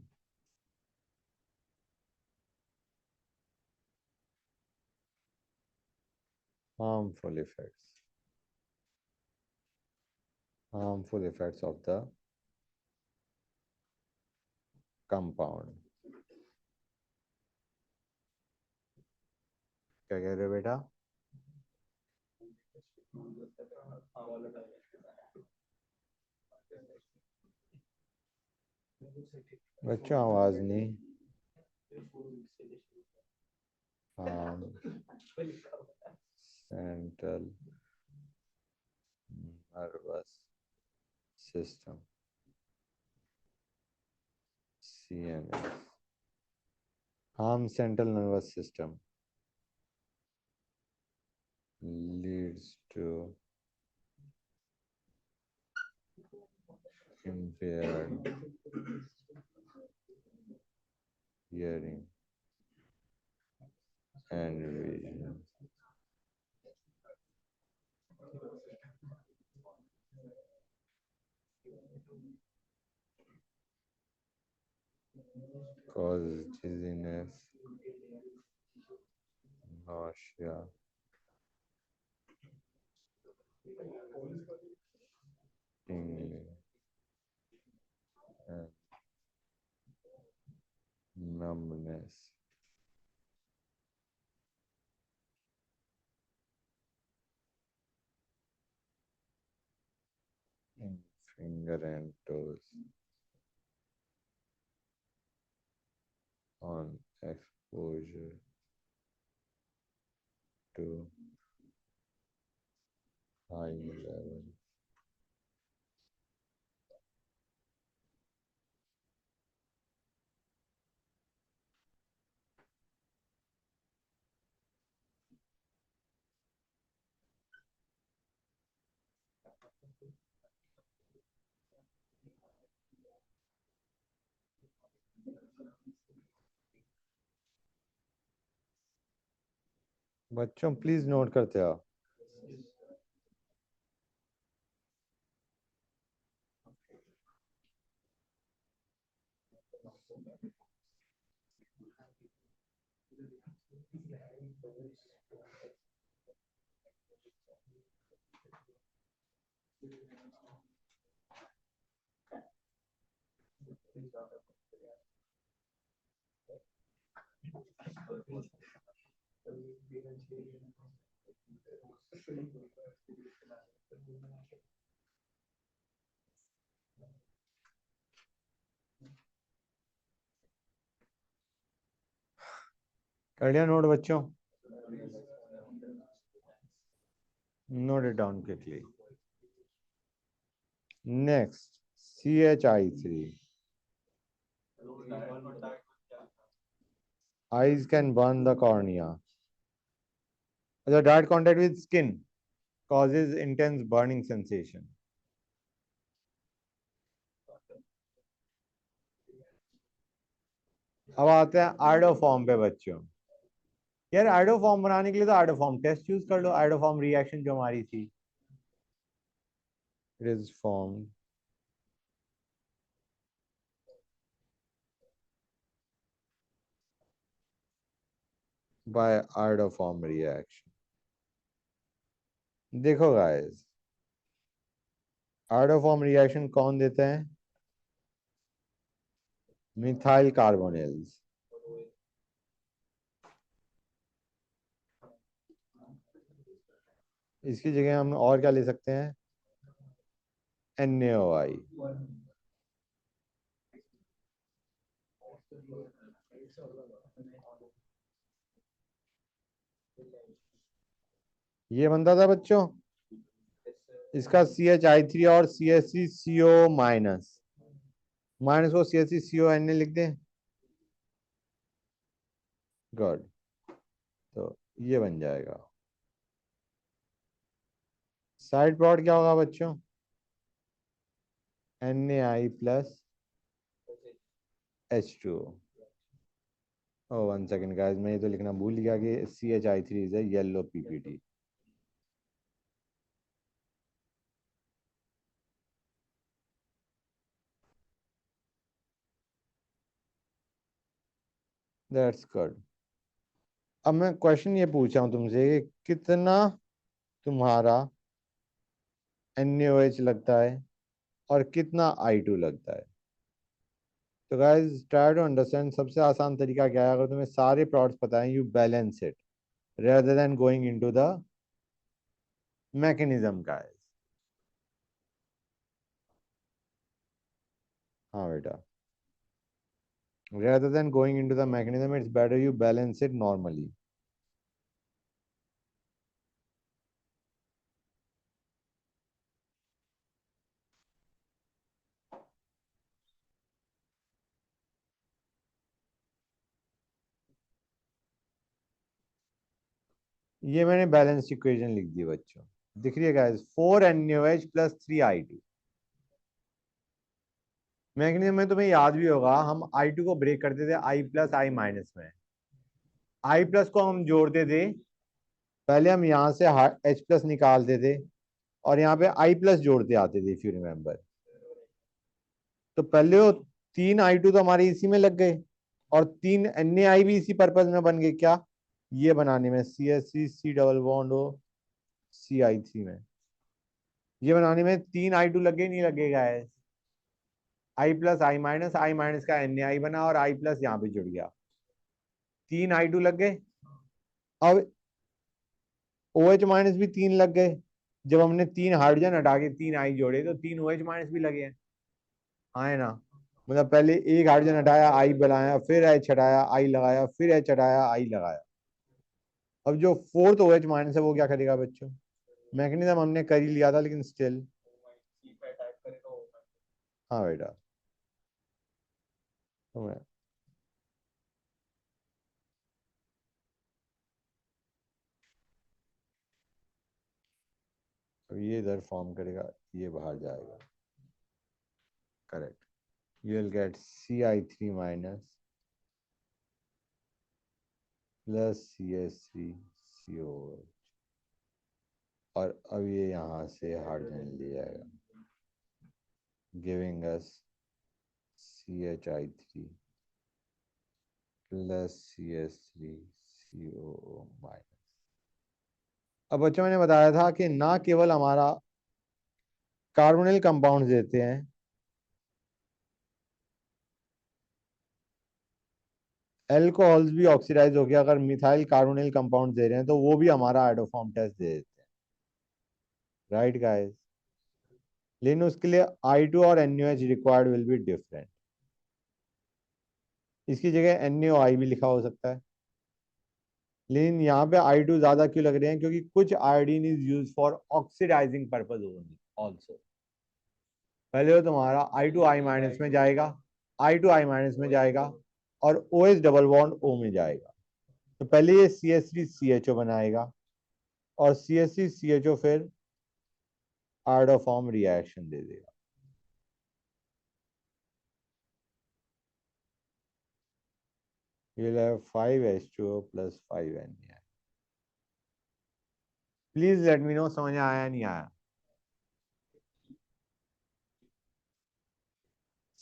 Harmful effects. Harmful effects of the compound. क्या कह रहे हो बेटा? बच्चों आवाज नहीं। हाँ, central nervous system, CNS, harm central nervous system leads to impaired hearing and vision. Cause dizziness, nausea, tingling, and numbness. In finger and toes on exposure to high level बच्चों प्लीज नोट करते आओ। कर लिया note बच्चों? Note it down quickly. Next, CHI3. Eyes can burn the cornea. The direct contact with skin causes intense burning sensation. अब आते हैं iodoform पे बच्चों। यार आइडोफॉर्म बनाने के लिए तो आइडोफॉर्म टेस्ट यूज कर लो, आइडोफॉर्म रिएक्शन जो हमारी थी। It is form by iodoform reaction. देखो गाइस, आइडोफॉर्म रिएक्शन कौन देते हैं? Methyl carbonyls. इसकी जगह हम और क्या ले सकते हैं? NaOI। ये बनता था बच्चों, इसका CHI3 और CH3CO माइनस, माइनस को CH3CON लिख दें। गुड, तो ये बन जाएगा। साइड प्रोडक्ट क्या होगा बच्चों? NaI plus H2O। ओ 1 सेकेंड गाइस, मैं ये तो लिखना भूल गया कि CHI3 is a yellow PPT। That's good. अब मैं क्वेश्चन ये पूछा हूं तुमसे कि कितना तुम्हारा NaOH लगता है और कितना I2 लगता है। तो गाइस ट्राई टू अंडरस्टैंड। सबसे आसान तरीका क्या है? अगर तुम्हें सारे प्लॉट्स पता है, you balance it. rather than going into the mechanism, guys. हाँ बेटा, rather than going into the mechanism, it's better you balance it normally. ये मैंने बैलेंस इक्वेशन लिख दी बच्चों, दिख रही है guys? 4NaOH plus 3I2। Magnesium में तुम्हें याद भी होगा, हम I2 को ब्रेक करते थे I प्लस I माइनस में। I प्लस को हम जोड़ते थे, पहले हम यहाँ से H प्लस निकालते थे और यहाँ पे I प्लस जोड़ते आते थे, इफ यू रिमेम्बर। तो पहले वो 3I2 तो हमारे इसी में लग गए और 3NaI भी इसी पर्पज में बन गए, क्या ये बनाने में, CH3 डबल बॉन्ड हो CI3 में, ये बनाने में 3I2 लगे, नहीं लगेगा? है I प्लस I माइनस का NaI बना और I प्लस यहाँ पे जुड़ गया, 3I2 लग गए। अब OH माइनस भी 3 लग गए, जब हमने 3 हाइड्रोजन हटा के 3I जोड़े तो 3 OH माइनस भी लगे हैं, हाँ है ना? मतलब पहले एक हाइड्रोजन हटाया I बनाया, फिर H हटाया I लगाया, फिर H हटाया I लगाया। अब जो फोर्थ OH माइनस है वो क्या करेगा बच्चों? मैकेनिज्म हमने कर ही लिया था, लेकिन स्टिल। हाँ बेटा, तो अब ये इधर फॉर्म करेगा, ये बाहर जाएगा, correct. You will gate CI3 minus plus CH3COH, और अब ये यहाँ से हाइड्रोजन ले जाएगा, giving us CHI3 plus CH3COO minus. अब बच्चों मैंने बताया था कि ना केवल हमारा कार्बोनिल कंपाउंड देते हैं, एल्कोहल्स भी ऑक्सीडाइज हो गया, अगर मिथाइल कार्बोनिल कंपाउंड दे रहे हैं तो वो भी हमारा आइडोफॉर्म टेस्ट दे देते हैं, राइट गाइस? लेकिन उसके लिए I2 और NaOH required will be different. इसकी जगह NaOI भी लिखा हो सकता है, लेकिन यहाँ पे I2 ज्यादा क्यों लग रहे हैं? क्योंकि कुछ iodine is use for oxidising purpose only also. पहले तो तुम्हारा I2I माइनस में जाएगा, I2I माइनस में जाएगा और OH डबल बॉन्ड O में जाएगा। तो पहले ये CH3CHO बनाएगा और CH3CHO फिर आयोडोफॉर्म रिएक्शन दे देगा। you'll have 5H2O plus 5Na। Please let me know समझ आया नहीं आया?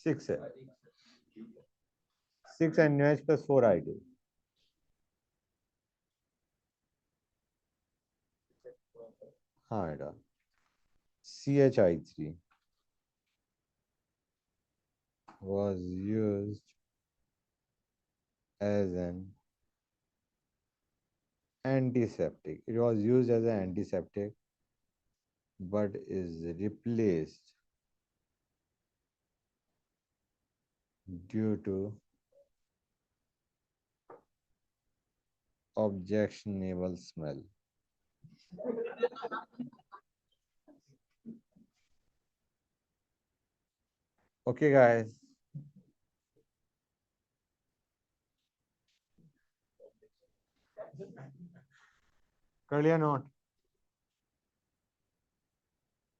6 है, 6NaOH plus 4I2। हाँ बेटा, CHI3 was used as an antiseptic. It was used as an antiseptic but is replaced due to objectionable smell. Okay guys, कर लिया note?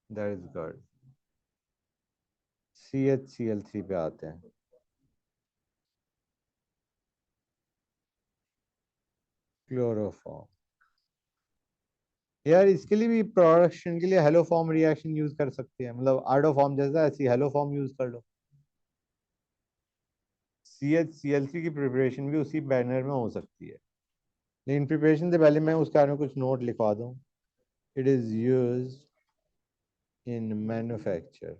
That is good. CHCl3 पे आते हैं। क्लोरोफॉर्म, यार इसके लिए भी प्रोडक्शन के लिए हेलो फॉर्म रिएक्शन यूज कर सकते हैं, मतलब आर्डो फॉर्म जैसा ऐसी हेलो फॉर्म यूज कर लो। CHCl3 की प्रिपरेशन भी उसी बैनर में हो सकती है, लेकिन प्रिपरेशन से पहले मैं उसके बारे में कुछ नोट लिखवा दूं। It is used in manufacture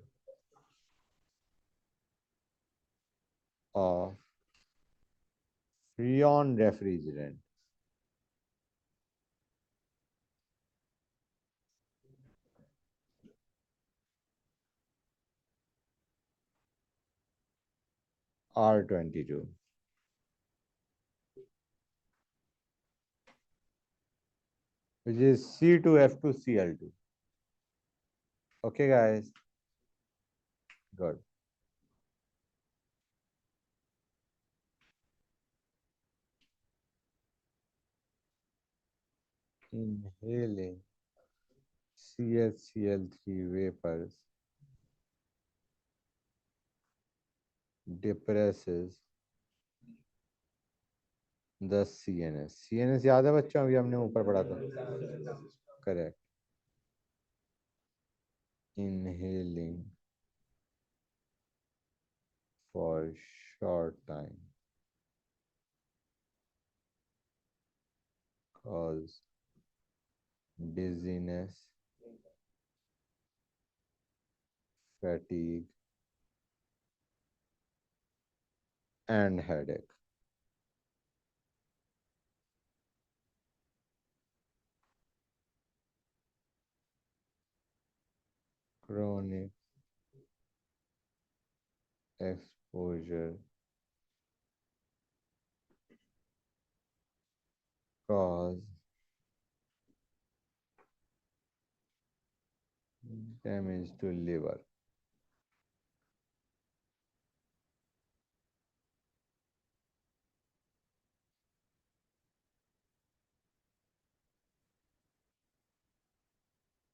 of freon refrigerant R22, which is C2F2Cl2. Okay, guys. Good. Inhaling CHCl3 vapors depresses the CNS. CNS याद है बच्चों, अभी हमने ऊपर पढ़ा था. Correct. Inhaling for short time cause dizziness, fatigue, and headache. Chronic exposure cause damage to liver.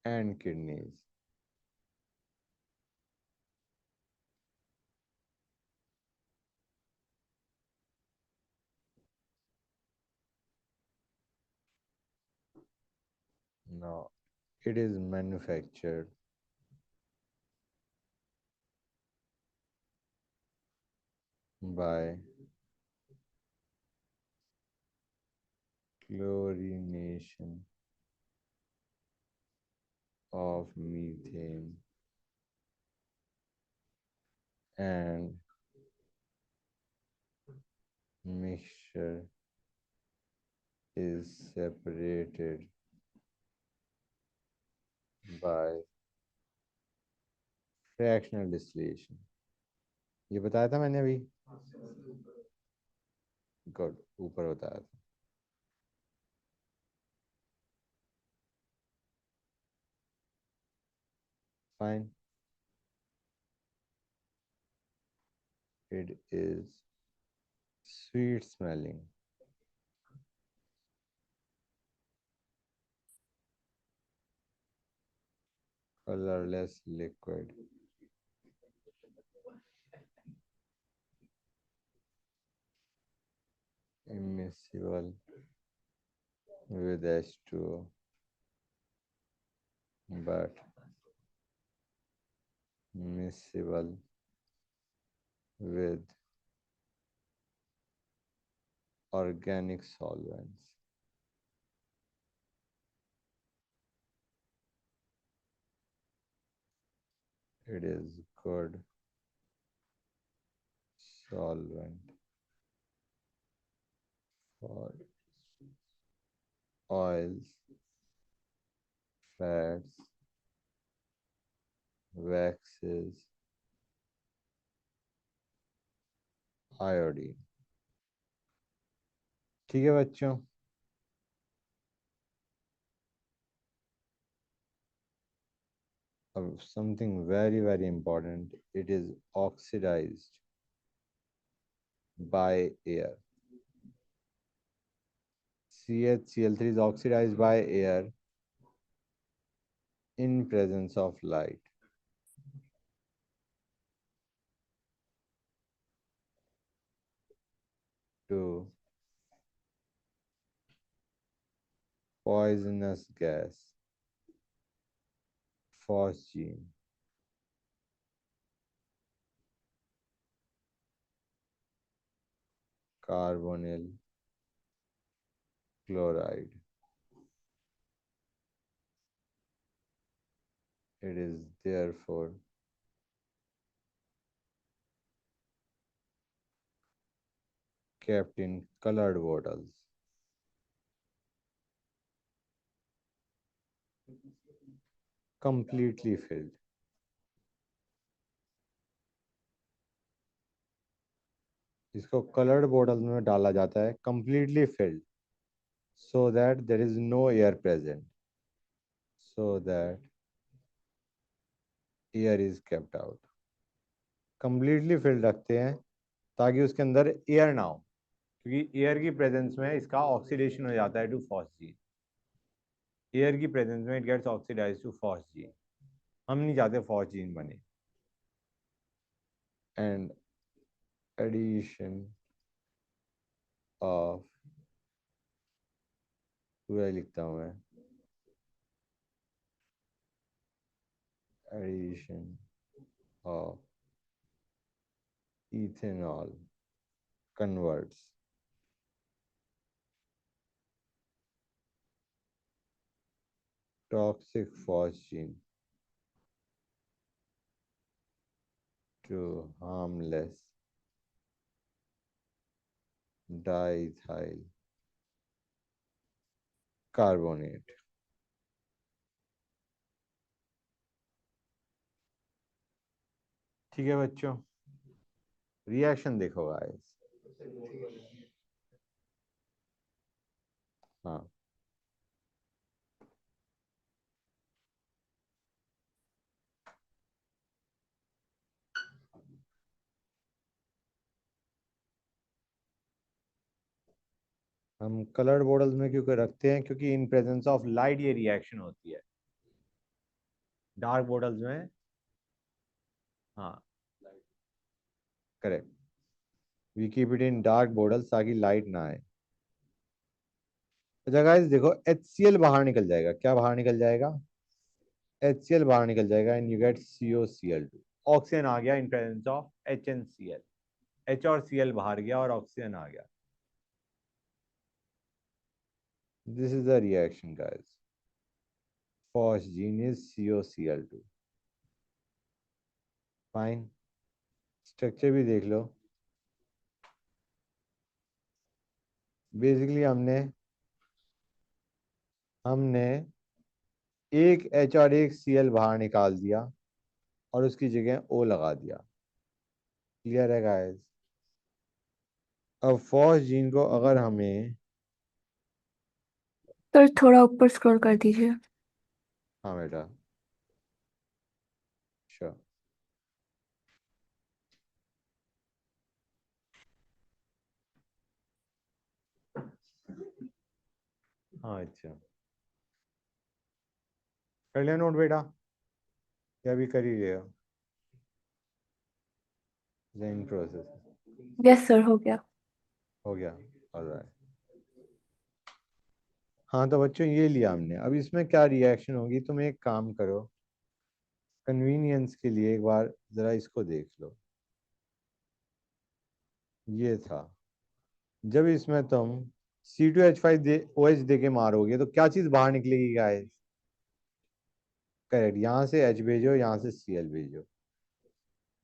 And kidneys. Now, it is manufactured by chlorination of methane and mixture is separated by fractional distillation. ये बताया था मैंने अभी. Good, ऊपर बताया था. Fine. It is sweet smelling. Colorless liquid. Immiscible with H2O, but miscible with organic solvents. It is good solvent for oils, fats, waxes, iodine. ठीक है बच्चों. Something very, very important. It is oxidized by air. CHCl3 is oxidized by air in presence of light. To poisonous gas, phosgene. Carbonyl chloride. It is therefore kept in colored bottles. Completely filled. इसको coloured bottles में डाला जाता है, completely filled, so that there is no air present, so that air is kept out. Completely filled रखते हैं ताकि उसके अंदर एयर ना हो, क्योंकि एयर की प्रेजेंस में इसका ऑक्सीडेशन हो जाता है टू फॉस्फीन। एयर की प्रेजेंस में it gets oxidise to phosphine. हम नहीं चाहते फॉस्फीन बने। एंड एडिशन ऑफ, पूरा लिखता हूँ मैं, addition of ethanol converts toxic phosgene to harmless diethyl carbonate। ठीक है बच्चों, रिएक्शन देखो गाइस। हाँ, हम कलर्ड बॉटल्स में क्यों रखते हैं, क्योंकि इन प्रेजेंस ऑफ लाइट ये रिएक्शन होती है। डार्क बॉटल्स में, हाँ correct, we keep it in dark bottles ताकि लाइट ना आए। अच्छा गाइस देखो, HCl बाहर निकल जाएगा। क्या बाहर निकल जाएगा? HCl बाहर निकल जाएगा and you get COCl2। Oxygen आ गया in presence of HNCl। H और Cl बाहर गया और ऑक्सीजन आ गया। This is the reaction guys. Phosgene is COCl2। Fine, structure भी देख लो। बेसिकली हमने हमने एक H और एक Cl बाहर निकाल दिया और उसकी जगह O लगा दिया। क्लियर है गाइस? अब फॉस्जीन को अगर हमें, सर थोड़ा ऊपर स्क्रॉल कर दीजिए। हाँ बेटा, श्योर। हाँ अच्छा, कर लिया नोट बेटा, या अभी कर ही रहे हो? इन प्रोसेस यस सर, हो गया। हो गया, ऑलराइट। हाँ तो बच्चों ये लिया हमने, अब इसमें क्या रिएक्शन होगी, तुम एक काम करो, कन्वीनियंस के लिए एक बार जरा इसको देख लो। ये था, जब इसमें तुम C2H5 दे OH दे के मारोगे तो क्या चीज बाहर निकलेगी गाइस? करेक्ट, यहाँ से H भेजो, यहाँ से Cl भेजो,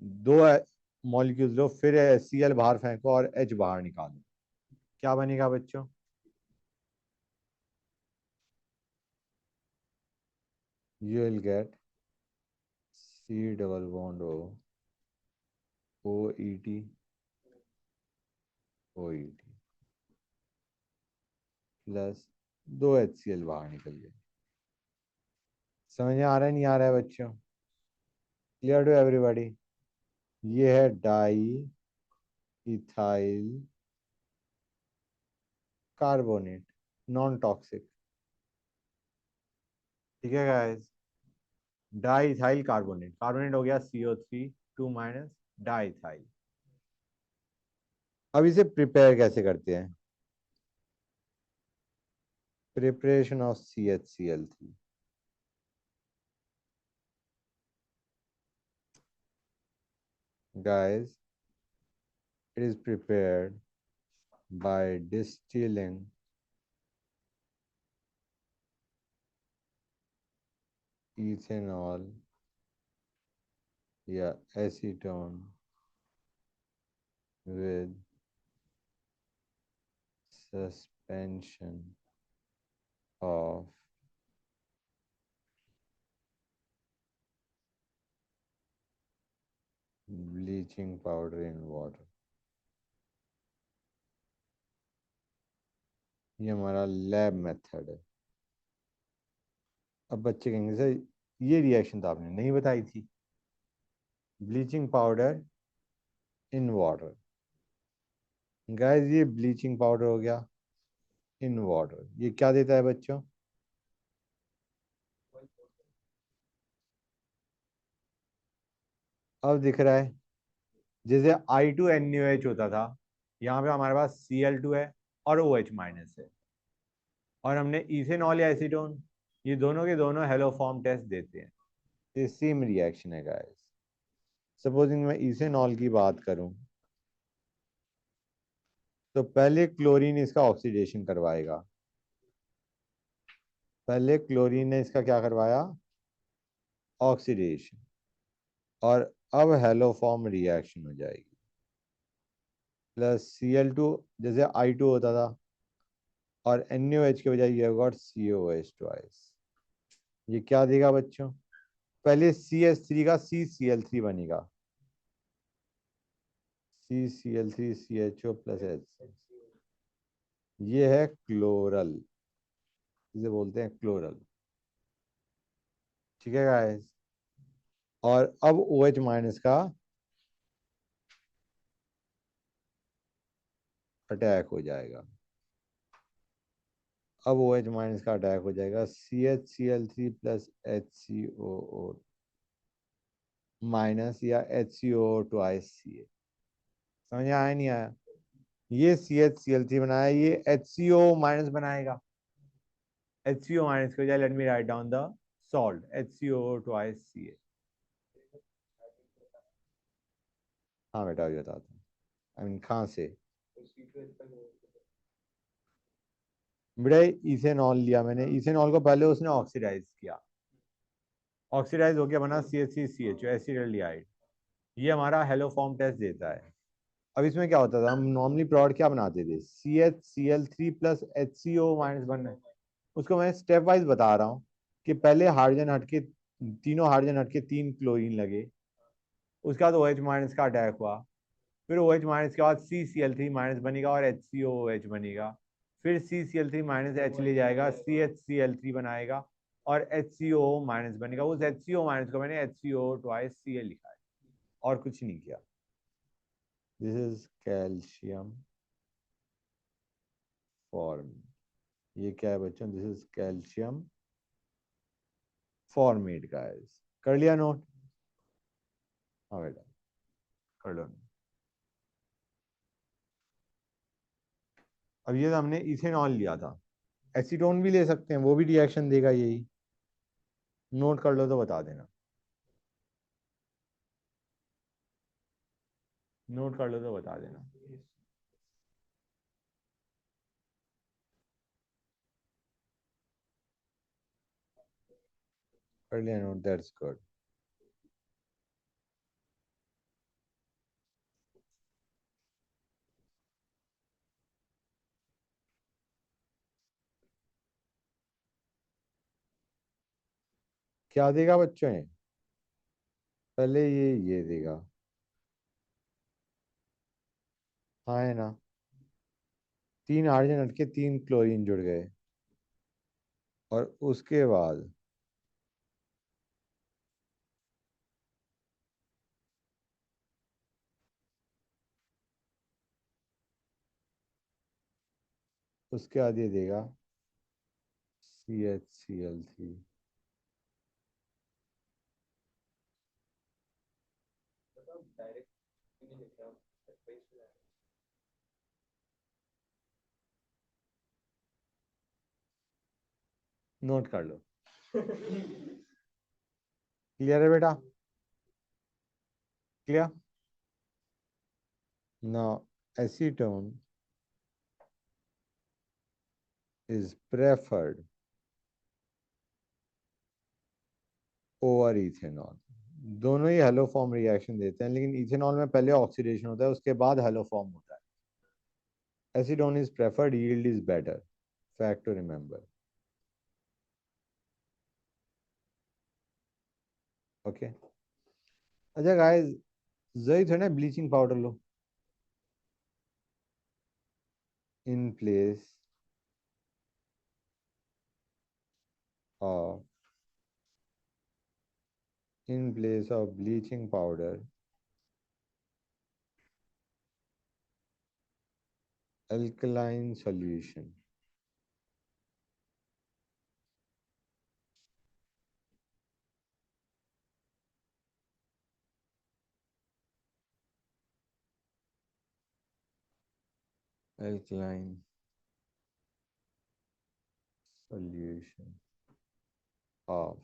दो मॉलिक्यूल्स लो, फिर Cl बाहर फेंको और H बाहर निकालो। क्या बनेगा बच्चों? You will gate C double bond O, OET, OET plus दो HCl बाहर निकल गए। समझ में आ रहा है नहीं आ रहा है बच्चों? Clear to everybody? ये है diethyl carbonate, non toxic. ठीक है guys, diethyl carbonate, carbonate हो गया CO3 2 माइनस डाई इथाइल। अब इसे प्रिपेयर कैसे करते हैं? Preparation of CHCl3। guys, it is prepared by distilling ethanol या acetone with suspension of bleaching powder in water। ये हमारा लैब मेथड है। अब बच्चे कहेंगे सर ये रिएक्शन तो आपने नहीं बताई थी, bleaching powder in water. Guys ये ब्लीचिंग पाउडर हो गया इन वाटर, ये क्या देता है बच्चों? अब दिख रहा है जैसे I2NaOH होता था, यहाँ पे हमारे पास Cl2 है और OH माइनस है, और हमने इथेनॉल या एसीटोन, ये दोनों के दोनों हेलो फॉर्म टेस्ट देते हैं। ये सेम रिएक्शन है गाइस। सपोजिंग मैं इथेनॉल की बात करूं, तो पहले क्लोरीन इसका ऑक्सीडेशन करवाएगा, पहले क्लोरीन ने इसका क्या करवाया? ऑक्सीडेशन, और अब हेलो फॉर्म रिएक्शन हो जाएगी। प्लस Cl2 जैसे I2 होता था, और NaOH के बजाय ये होगा COH ट्वाइस। ये क्या देगा बच्चों? पहले CH3 का CCl3 बनेगा, CCl3 CHO प्लस H। ये है क्लोरल, इसे बोलते हैं क्लोरल। ठीक है गाइस, और अब OH माइनस का अटैक हो जाएगा, अब OH माइनस का अटैक हो जाएगा, CHCl3 प्लस HCOO माइनस या HCOO ट्वाइस CH। समझ में आया नहीं आया? ये CHCl3 बनाया, ये HCO माइनस बनाएगा, HCO माइनस की बजाय let me write down the salt HCO twice CH। हाँ बेटा अभी बताता हूँ। आई मीन कहाँ से? बेटा इथेनॉल लिया मैंने, इथेनॉल को पहले उसने ऑक्सीडाइज किया, ऑक्सीडाइज हो गया, बना CH3CH एसिटाल्डिहाइड। ये हमारा हेलो फॉर्म टेस्ट देता है। अब इसमें क्या होता था, हम नॉर्मली प्रोडक्ट क्या बनाते थे, CHCl3 प्लस HCO माइनस बनना है। उसको मैं स्टेप वाइज बता रहा हूँ कि पहले हाइड्रोजन हटके, तीनों हाइड्रोजन हटके 3 क्लोरीन लगे, उसके बाद OH माइनस का अटैक हुआ, फिर OH माइनस के बाद CCl3 माइनस बनेगा और HCOOH बनेगा, फिर CCl3 माइनस H ले जाएगा, CHCl3 बनाएगा और HCO माइनस बनेगा। उस HCO माइनस को मैंने HCO ट्वाइस Cl लिखा है, और कुछ नहीं किया। दिस इज कैल्शियम फॉर्म, ये क्या है बच्चों? This is calcium formate guys. कर लिया नोट? हाँ बेटा कर लो। अब ये तो हमने इथेनॉल लिया था, एसीटोन भी ले सकते हैं, वो भी रिएक्शन देगा यही। नोट कर लो तो बता देना, नोट कर लो तो बता देना। कर लिया नोट? That's good. क्या देगा बच्चों ये? पहले ये देगा, हाँ है ना, 3 हाइड्रोजन हटके 3 क्लोरीन जुड़ गए, और उसके बाद उसके बाद ये देगा CHCl3। नोट कर लो। क्लियर है बेटा? Clear? Now acetone is preferred over ethanol. दोनों ही हेलो फॉर्म रिएक्शन देते हैं, लेकिन इथेनॉल में पहले ऑक्सीडेशन होता है, उसके बाद हेलो फॉर्म होता है। Acetone is preferred, yield is better, fact to remember. Okay, अच्छा गाइस, जरूरी थोड़ा ना ब्लीचिंग पाउडर लो in place of, in place of bleaching powder, alkaline solution. Alkaline solution of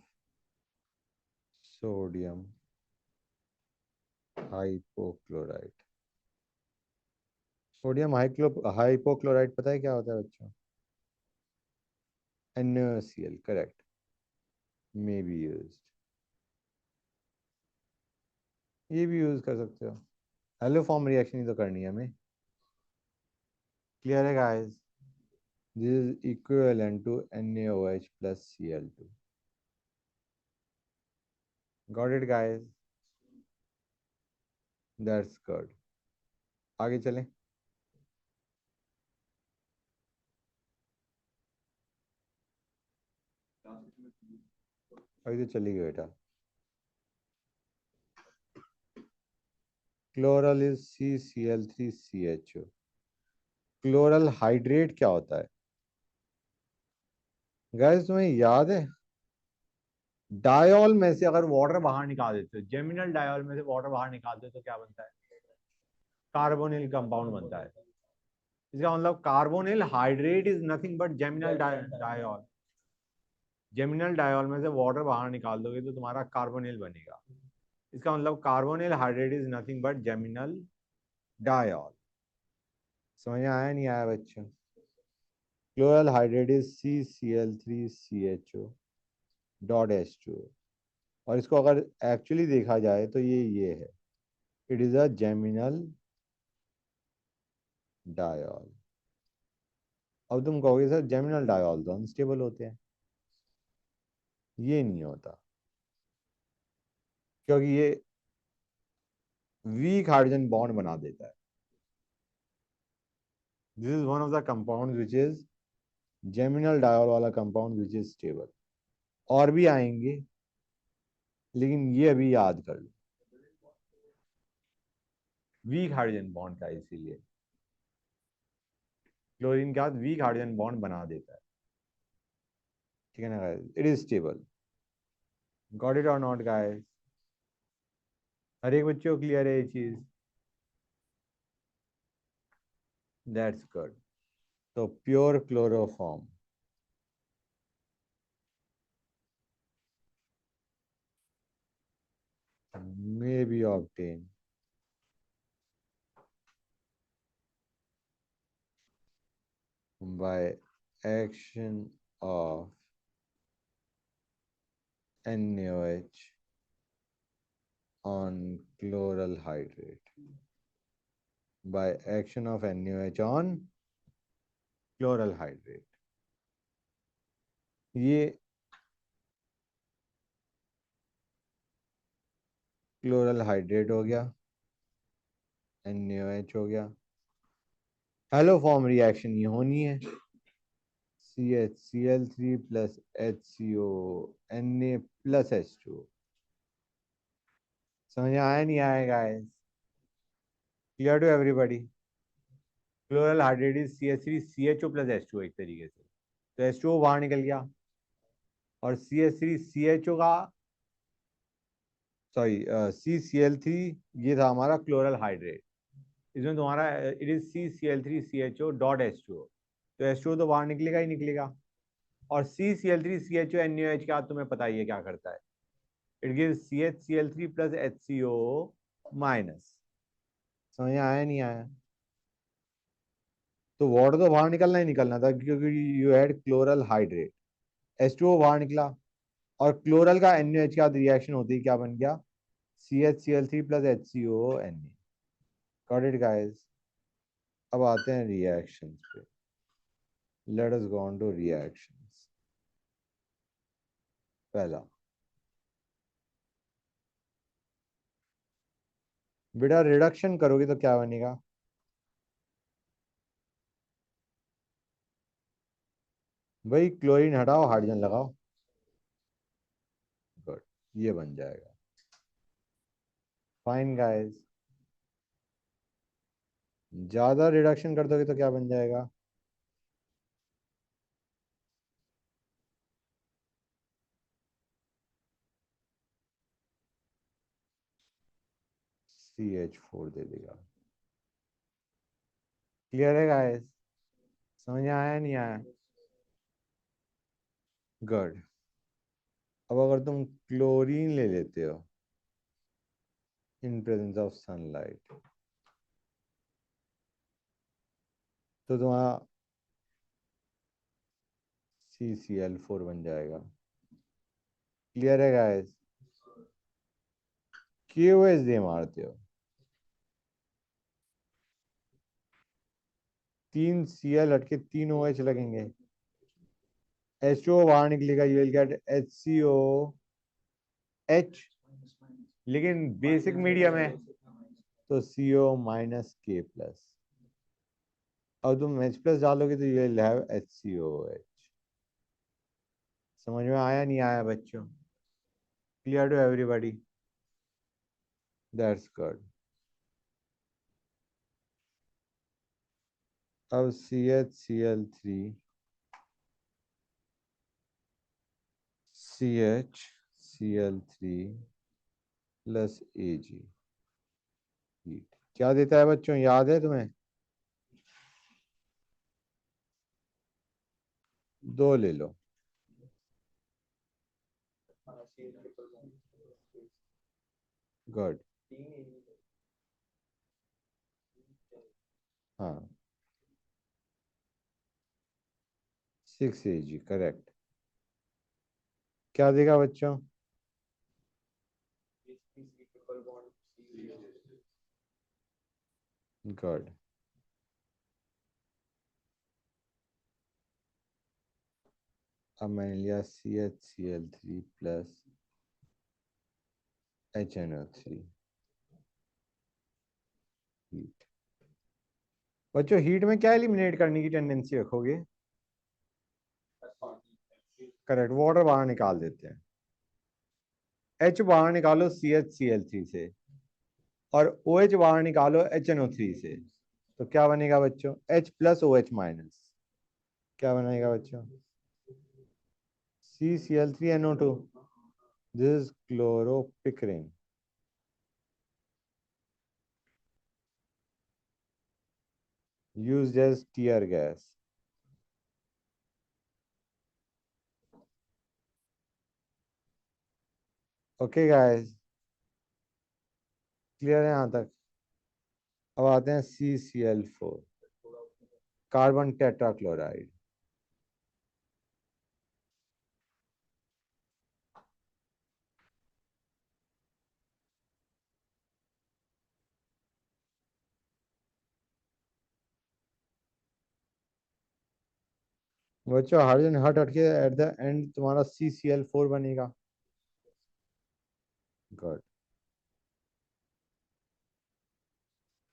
sodium hypochlorite. Sodium hypochlorite पता है क्या होता है बच्चों? NaCl, correct, may be used, ये भी यूज कर सकते हो। हेलो फॉर्म रिएक्शन ही तो करनी है हमें। क्लियर है guys? This is equivalent to NaOH plus Cl2। Got it guys? That's good. आगे चलें। अभी तो चली गई बेटा। Chloral is CCl3CHO। Chloral hydrate क्या होता है गाइस, तुम्हें याद है? डायोल में से अगर वाटर बाहर निकाल देते हो, जेमिनल डायोल में से वाटर बाहर निकाल दो तो क्या बनता है? कार्बोनिल कंपाउंड बनता है। इसका मतलब carbonyl hydrate is nothing but geminal diol. Geminal diol में से वाटर बाहर निकाल दोगे तो तुम्हारा कार्बोनिल बनेगा। इसका मतलब carbonyl hydrate is nothing but geminal diol. समझ में आया नहीं आया बच्चों? Chloral hydrate is CCl3CHO dot H2O। और इसको अगर एक्चुअली देखा जाए तो ये है, it is a geminal diol. अब तुम कहोगे सर जेमिनल डायोल तो अनस्टेबल होते हैं। ये नहीं होता, क्योंकि ये वीक हाइड्रोजन बॉन्ड बना देता है। This is one of the compound which is geminal diol वाला कंपाउंड विच इज स्टेबल। और भी आएंगे लेकिन ये अभी याद कर लो, वीक हाइड्रोजन बॉन्ड का, इसीलिए क्लोरीन के साथ वीक हाइड्रोजन बॉन्ड बना देता है। ठीक है ना guys? It is stable. Got it or not guys? हर एक बच्चे को क्लियर है ये चीज? That's good. तो pure chloroform may be obtained by action of NaOH on chloral hydrate. By action of NaOH on chloral hydrate. ये chloral hydrate हो गया, NaOH हो गया। हेलो फॉर्म रिएक्शन ये होनी है, CHCl3 plus HCO Na plus H2O। समझ में आया नहीं आया guys? Clear to everybody? Chloral hydrate is CH3CHO plus H2O एक तरीके से। तो H2O बाहर निकल गया और CH3CHO का, सॉरी, CCl3 ये था हमारा क्लोरल हाइड्रेट। इसमें तुम्हारा it is CCl3CHO dot H2O। तो H2O तो बाहर निकलेगा ही निकलेगा। और CCl3CHO NaOH का तुम्हें पता ही है क्या करता है, it gives CHCl3 plus HCO minus. समझ में आया नहीं आया? तो वाटर तो बाहर निकलना ही निकलना था क्योंकि you had chloral hydrate. H2O बाहर निकला और क्लोरल का NaOH के साथ रिएक्शन होती है, क्या बन गया? CHCl3 plus HCO Na। Got it guys? अब आते हैं रिएक्शंस पे। Late us go on two reactions. पहला, बेटा रिडक्शन करोगे तो क्या बनेगा? भाई क्लोरीन हटाओ, हाइड्रोजन लगाओ। ये बन जाएगा। फाइन गाइस, ज्यादा रिडक्शन कर दोगे तो क्या बन जाएगा? CH4 दे देगा। क्लियर है गाइस? समझ में आया नहीं आया? गुड। अब अगर तुम क्लोरीन ले लेते हो इन प्रेजेंस ऑफ सनलाइट, तो तुम्हारा CCl4 बन जाएगा। क्लियर है गाइस? KOH दे मारते हो, 3 Cl हटके 3 OH लगेंगे, H2O बाहर निकलेगा, यू विल गेट HCOH, लेकिन बेसिक मीडियम है तो CO माइनस K प्लस। अब तुम H प्लस डालोगे तो यू विल हैव HCOH। समझ में आया नहीं आया बच्चों? Clear to everybody? That's good. अब CHCl3 CHCl3 plus Ag heat क्या देता है बच्चों, याद है तुम्हें? 2 ले लो। हाँ सी ट्रिपल बॉन्ड गुड। 3 हाँ 6 Ag करेक्ट। क्या देगा बच्चों? C triple bond C good. अब मैंने लिया CHCl3 प्लस HNO3 हीट। बच्चों हीट में क्या एलिमिनेट करने की टेंडेंसी रखोगे? करेक्ट, वाटर बाहर निकाल देते हैं। H बाहर निकालो CHCl3 से, और OH बाहर निकालो HNO3 से, तो क्या बनेगा बच्चों? H plus OH minus. क्या बनेगा बच्चों? CCl3NO2। This is chloropicrin, used as tear gas. Okay guys, clear है यहाँ तक? अब आते हैं CCl4, कार्बन टेट्राक्लोराइड। बच्चों हाइड्रोजन हट हट के एट द एंड तुम्हारा CCl4 बनेगा। गुड।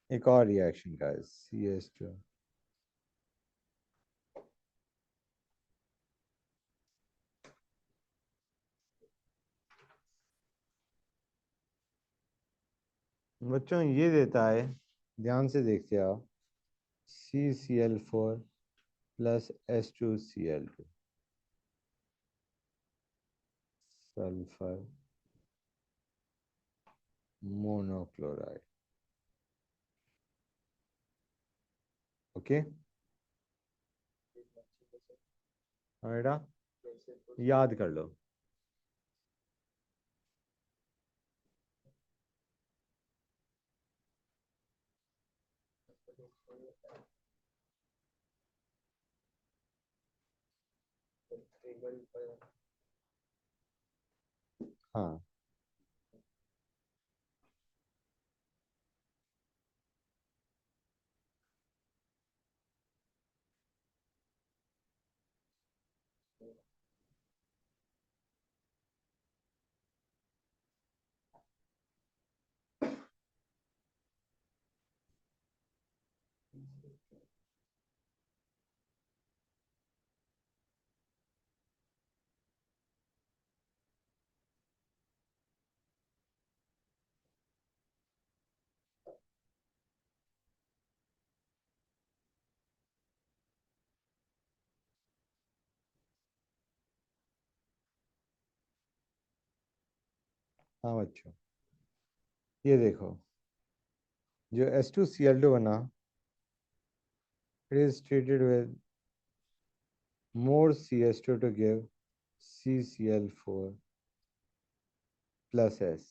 एक और रिएक्शन गाइस, CH2 बच्चों ये देता है, ध्यान से देखते आओ, CCl4 plus H2Cl2 sulphur monochloride. Okay बेटा, याद कर लो। हाँ हाँ बच्चों, ये देखो, जो H2Cl2 बना, it is treated with more CH2 to give CCl4 plus S.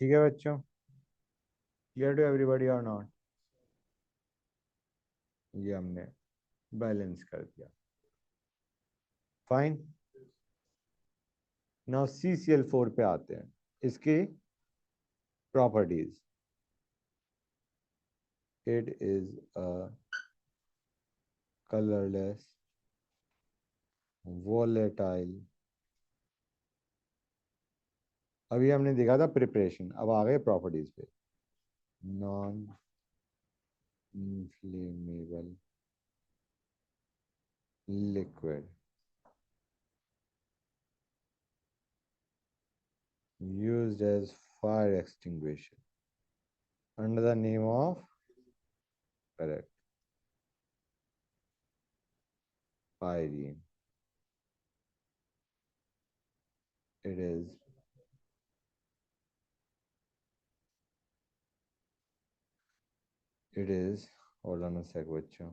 ठीक है बच्चों, क्लियर टू एवरीबॉडी और नॉट? ये हमने बैलेंस कर दिया, फाइन। नाउ CCl4 पे आते हैं, इसकी properties. It is a colourless volatile. अभी हमने देखा था प्रिपरेशन, अब आ गए प्रॉपर्टीज पे। Non inflammable liquid used as fire extinguisher under the name of, correct, pyrene. It is, hold on a sec बच्चों,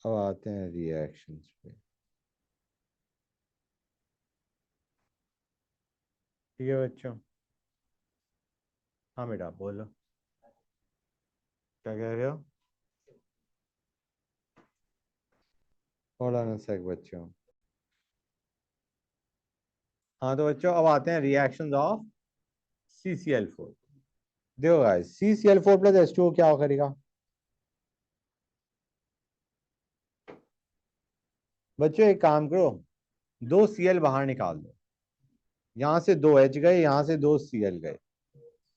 अब आते हैं रिएक्शंस पे। ठीक है बच्चों, हाँ बेटा बोलो, क्या कह रहे हो? hold on a sec बच्चों। हाँ तो बच्चों अब आते हैं रिएक्शंस ऑफ CCl4। देखो गाइस, CCl4 प्लस H2O क्या करेगा बच्चों? एक काम करो, दो Cl बाहर निकाल दो, यहां से दो H गए, यहां से दो Cl गए,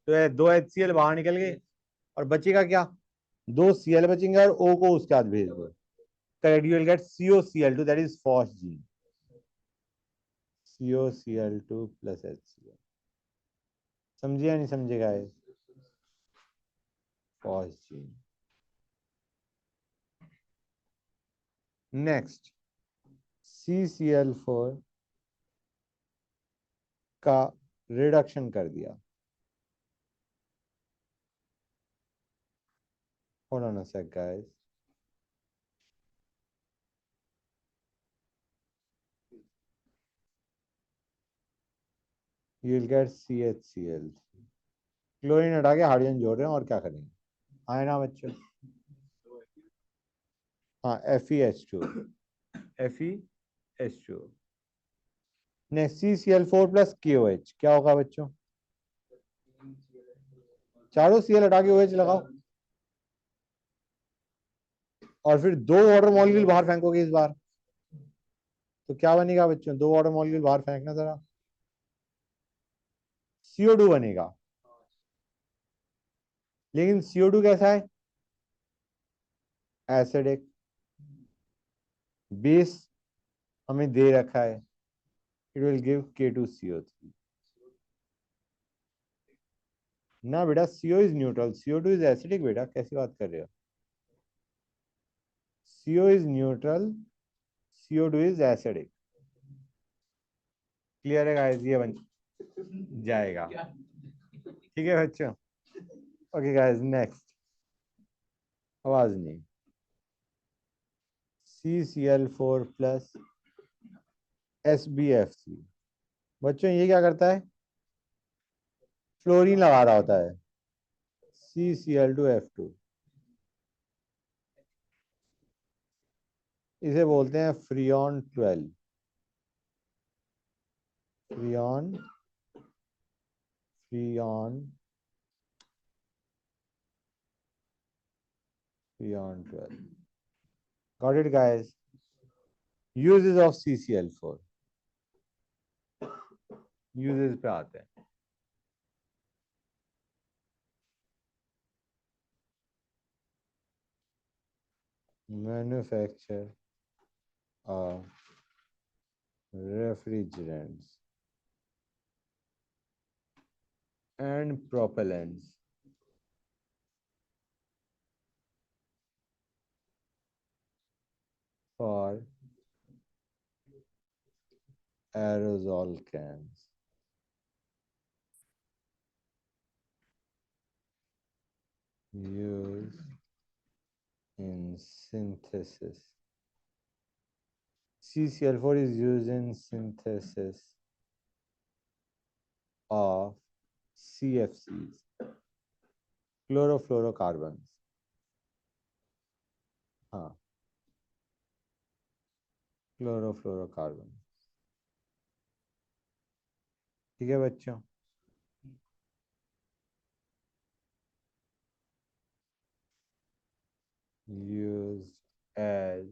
तो ये दो HCl बाहर निकल गए, और बचेगा क्या? दो Cl बचेंगे, और O को उसके साथ भेज दो, correct, you will gate COCl2, that is phosgene. COCl2 plus HCl, समझिए या नहीं समझेगा? फॉस्जीन। नेक्स्ट, CCl4 का रिडक्शन कर दिया, hold on a sec guys, you will get CHCl। Chlorine हटा के हाइड्रोजन जोड़ रहे हैं, और क्या करेंगे? आए ना बच्चों? हाँ, FeH2, FeH2। Next CCl4 plus KOH क्या होगा बच्चों? चारों Cl हटा के OH लगाओ, और फिर दो वाटर मॉलिक्यूल बाहर फेंकोगे इस बार, तो क्या बनेगा बच्चों? दो वाटर मॉलिक्यूल बाहर फेंकना जरा, CO2 बनेगा। लेकिन CO2 कैसा है? एसिडिक। बेस हमें दे रखा है, इट विल गिव K2CO3। ना बेटा, CO is neutral, CO2 is acidic बेटा, कैसी बात कर रहे हो? CO is neutral, CO2 is acidic. Clear है गाइस? ये बन जाएगा, ठीक है बच्चों? ओके गाइस, नेक्स्ट, आवाज नहीं। CCl4 प्लस SbFc, बच्चों ये क्या करता है? फ्लोरीन लगा रहा होता है, CCl2F2, इसे बोलते हैं freon 12। Freon freon freon 12। Got it guys? Uses of CCl4, uses पे आते हैं। manufacture of refrigerants and propellants for aerosol cans used in synthesis. CCl4 is used in synthesis of CFCs, chlorofluorocarbons. हाँ, chlorofluorocarbon. ठीक है बच्चों? Used as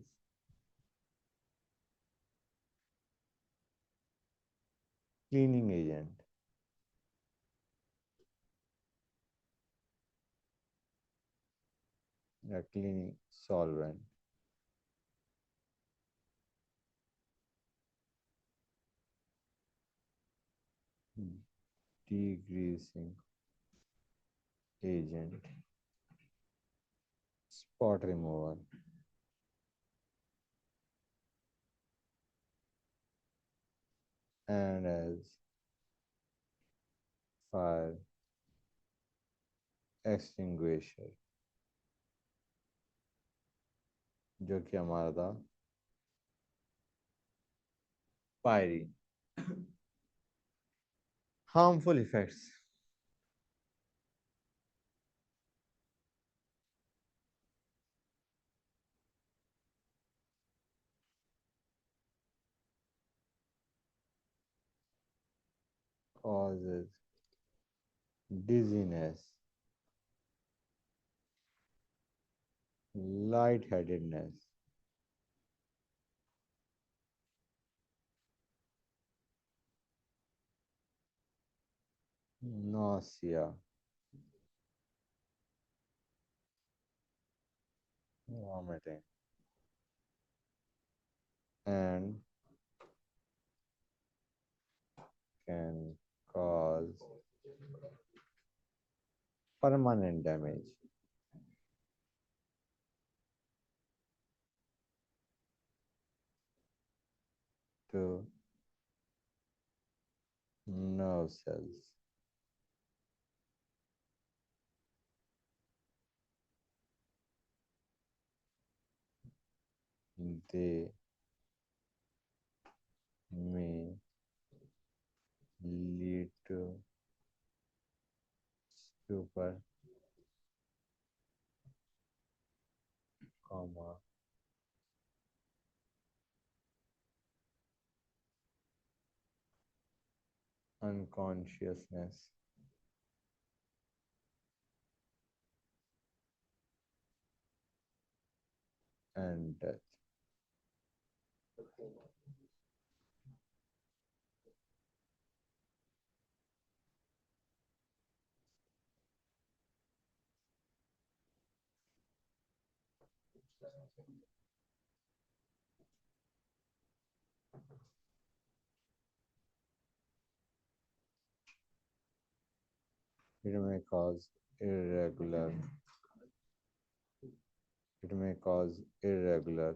cleaning agent. A cleaning solvent. Degreasing agent. Spot remover. And as fire extinguisher, जो कि हमारा था firing. Harmful effects. Causes dizziness, lightheadedness, nausea, vomiting, and can cause permanent damage to nerve cells. They may lead to stupor, coma, unconsciousness, and death. It may cause irregular. It may cause irregular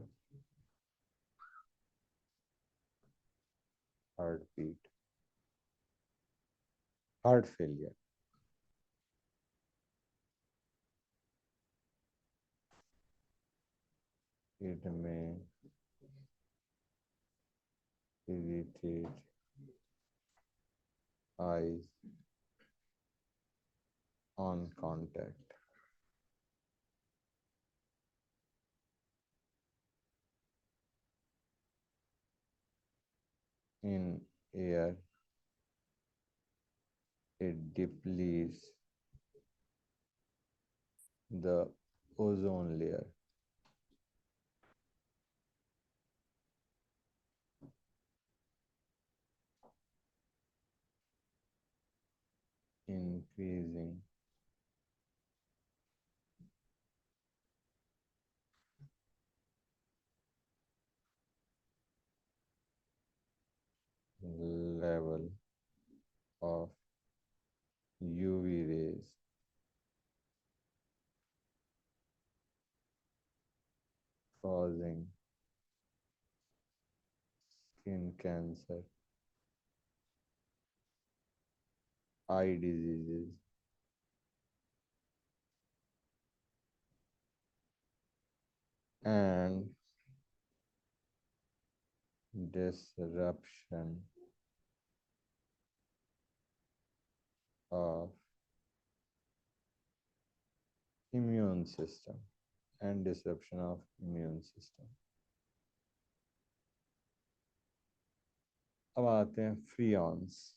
heartbeat, heart failure. It may irritate eyes on contact. In air, it depletes the ozone layer, increasing UV rays causing skin cancer, eye diseases, and disruption of immune system and disruption of immune system. अब आते हैं freons.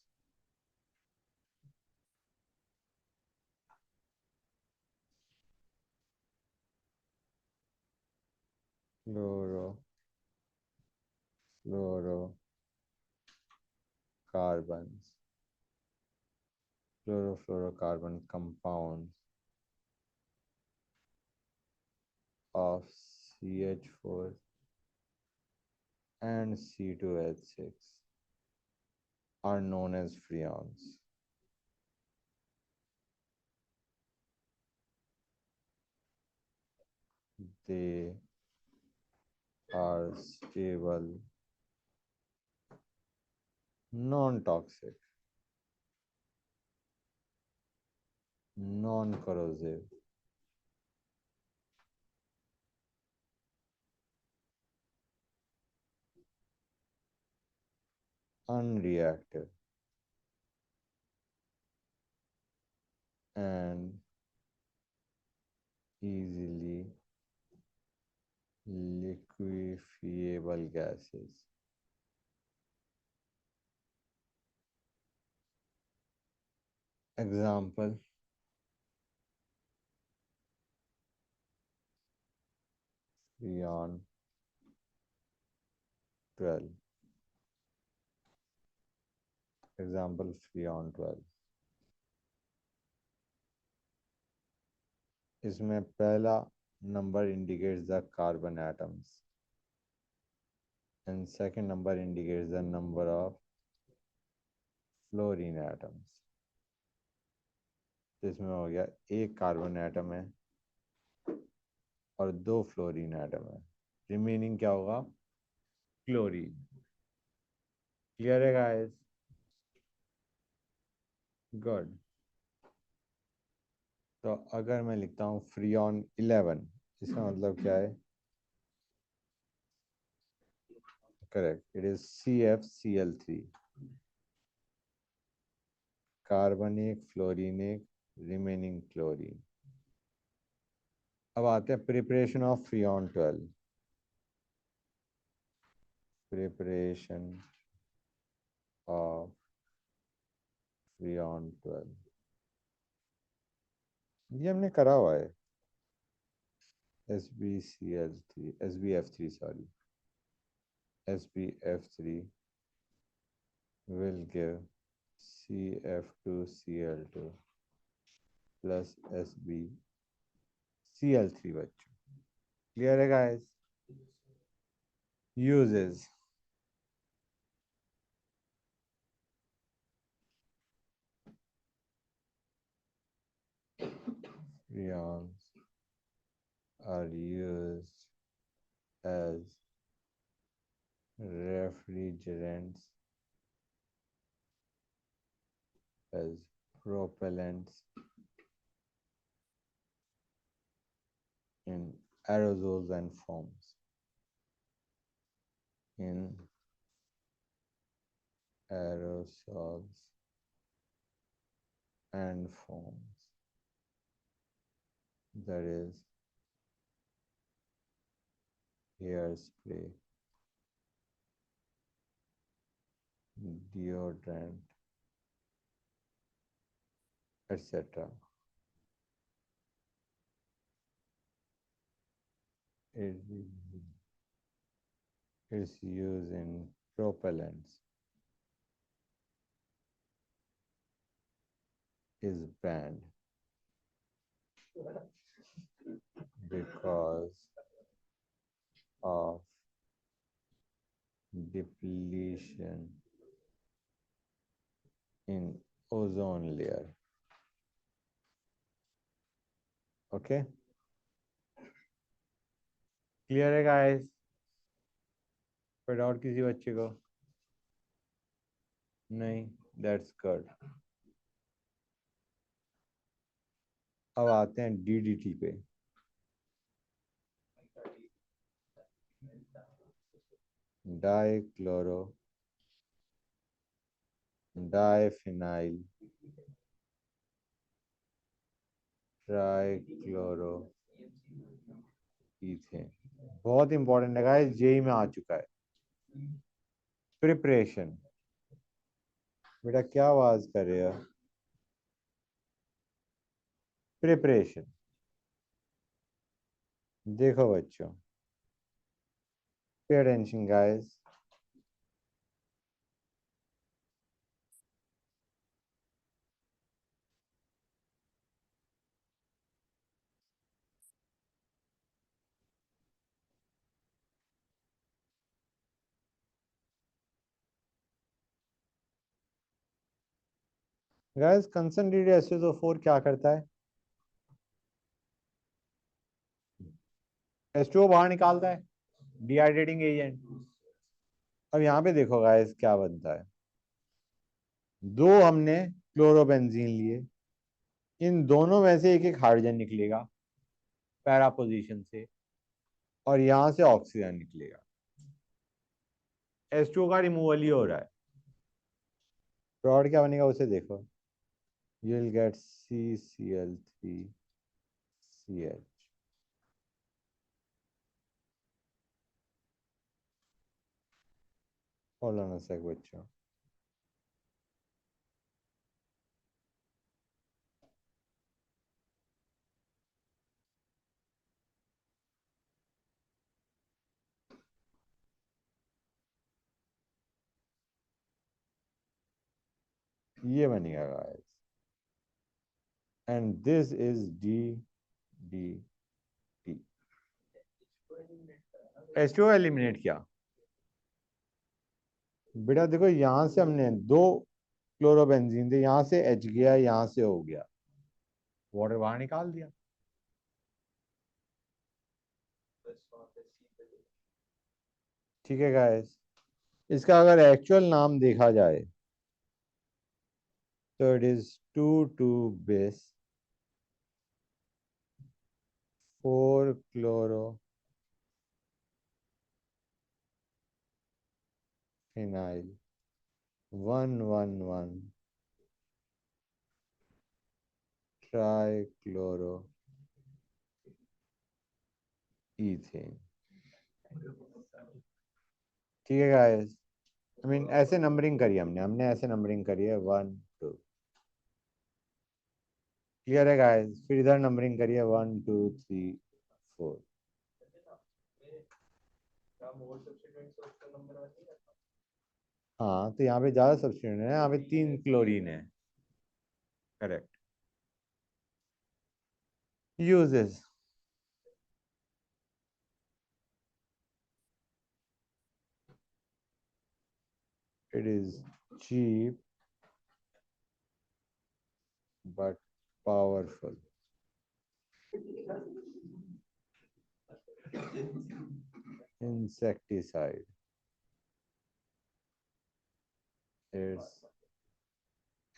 Fluorocarbons, chlorofluorocarbon compounds of CH4 and C2H6 are known as freons. They are stable, non-toxic, non-corrosive, unreactive, and easily liquefiable gases. Example: Freon 12. Example: Freon 12. इसमें पहला number indicates the carbon atoms and second number indicates the number of fluorine atoms. तो इसमें हो गया एक carbon atom है और दो फ्लोरीन एटम है. रिमेनिंग क्या होगा? क्लोरीन. क्लियर है गाइस? गुड. तो अगर मैं लिखता हूँ फ्रियॉन 11, इसका मतलब क्या है? Correct, it is CFCl3. Carbon एक, फ्लोरीन एक, रिमेनिंग क्लोरीन. अब आते हैं preparation of freon 12. Preparation of freon 12 ये हमने करा हुआ है. SbF3 sorry, SbF3 will give CF2Cl2 plus SbCl3 बच्चों. क्लियर है guys? Uses. Freons are used as refrigerants, as propellants in aerosols and foams. In aerosols and foams, that is hairspray, deodorant, etc. Its use in propellants is banned because of depletion in ozone layer. Okay, clear है guys? कोई doubt किसी बच्चे को? नहीं, that's good. अब आते हैं DDT पे। Dichloro diphenyl trichloro ethane. बहुत इंपॉर्टेंट है गाइस, जेई में आ चुका है। प्रिपरेशन। बेटा क्या आवाज कर रहे हो? प्रिपरेशन। देखो बच्चों, pay attention guys. Guys concentrated SO4 क्या करता है? H2O बाहर निकालता है, डिहाइड्रेटिंग एजेंट। अब यहाँ पे देखो गाइस क्या बनता है। दो हमने क्लोरोबेंजीन लिए, इन दोनों में से एक एक हाइड्रोजन निकलेगा पैरा पोजीशन से, और यहां से ऑक्सीजन निकलेगा। H2O का रिमूवल ही हो रहा है। प्रोडक्ट क्या बनेगा उसे देखो। You will get CCl3CH। Hold on a sec बच्चों। ये बनेगा guys, and this is DDT। H2O eliminate किया। बेटा देखो यहां से हमने दो क्लोरोबेंजीन थे, यहां से H गया, यहां से O गया, वाटर बाहर निकाल दिया। ठीक है गाइस, इसका अगर एक्चुअल नाम देखा जाए तो it is 2,2-bis 4-chloro phenyl 1,1,1 trichloro ethane। ठीक है गाइस, आई मीन ऐसे नंबरिंग करी हमने हमने ऐसे नंबरिंग करी है 1 2। क्लियर है गाइस? फिर इधर नंबरिंग करी है 1 2 3 4। हाँ तो यहाँ पे ज्यादा सब्स्टिट्यूएंट है, यहाँ पे 3 क्लोरीन है। Correct. Uses. It is cheap but powerful. Insecticide. Its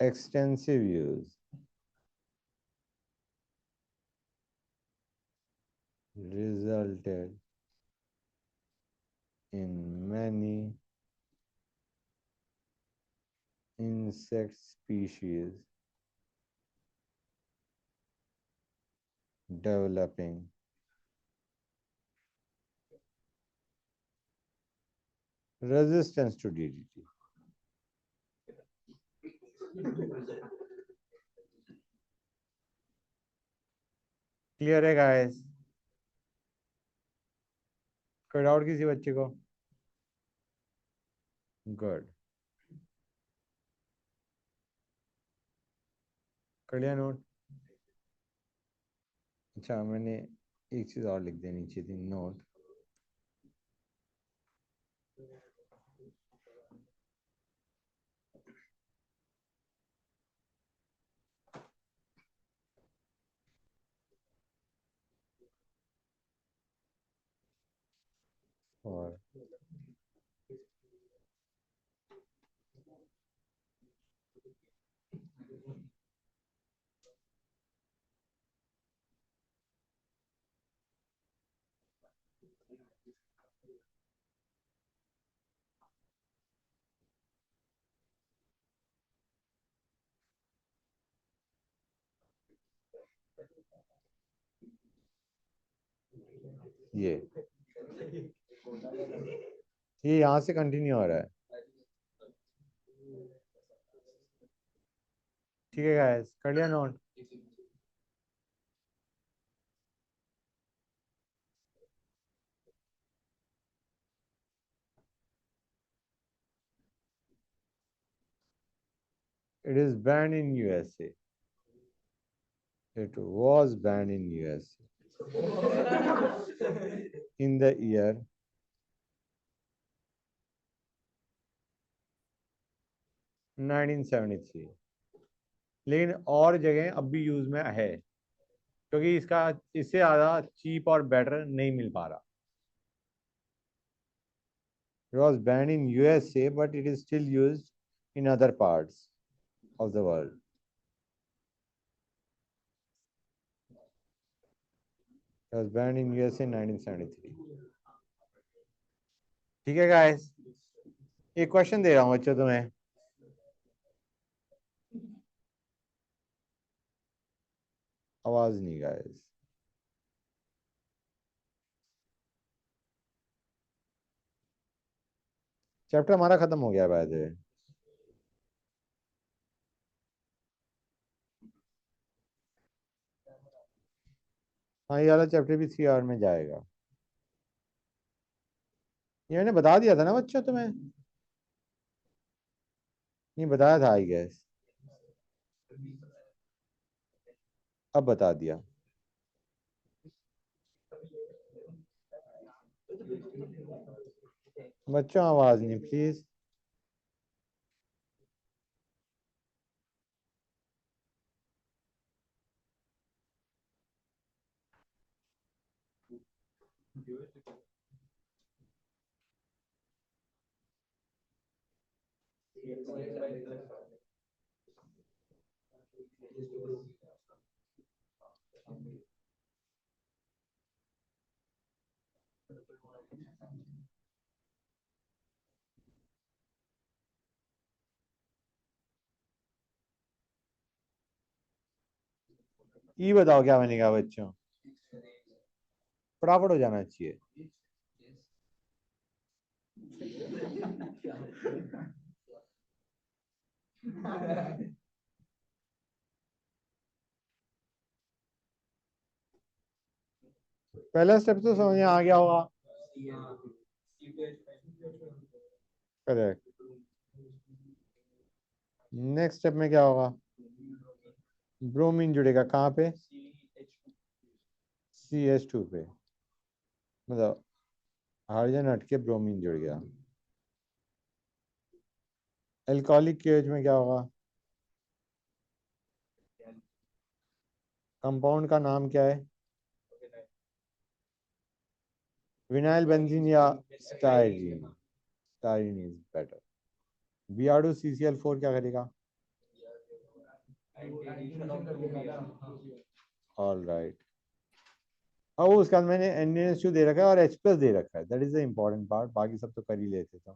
extensive use resulted in many insect species developing resistance to DDT. Clear है गाइस? कोई डाउट किसी बच्चे को? गुड, कर लिया नोट? अच्छा मैंने एक चीज और लिख देनी चाहिए थी, नोट। और ये यहाँ से कंटिन्यू हो रहा है। ठीक है गाइस, कर लिया note? It is banned in USA. It was banned in USA in the year 1973, लेकिन और जगह अब भी यूज में है क्योंकि इसका इससे ज्यादा चीप और बेटर नहीं मिल पा रहा। It was banned in USA, but it is still used in other parts of the world. It was banned in USA in 1973. ठीक है गाइस, एक क्वेश्चन दे रहा हूँ बच्चों तुम्हें। आवाज नहीं गाइस। चैप्टर हमारा खत्म हो गया बाय द वे। हाँ, ये वाला चैप्टर भी 3 आवर में जाएगा। ये मैंने बता दिया था ना बच्चों तुम्हें? नहीं बताया था आई गेस, अब बता दिया। बच्चों आवाज नहीं प्लीज। ये बताओ क्या बनेगा बच्चों? फटाफट हो जाना चाहिए। पहला स्टेप तो समझ में आ गया होगा। करेक्ट। नेक्स्ट स्टेप में क्या होगा? ब्रोमीन जुड़ेगा कहाँ पे? CH2 पे। मतलब हाइड्रोजन हटके ब्रोमीन जुड़ गया। एल्कोहलिक केज में क्या होगा? कंपाउंड का नाम क्या है? विनाइल बेंजीन या styrene? Styrene is better. Br2CCl4 क्या करेगा? All right. अब उसका मैंने NaNH2 दे रखा है और H+ दे रखा है, that is the important part, बाकी सब तो कर ही लेते थे।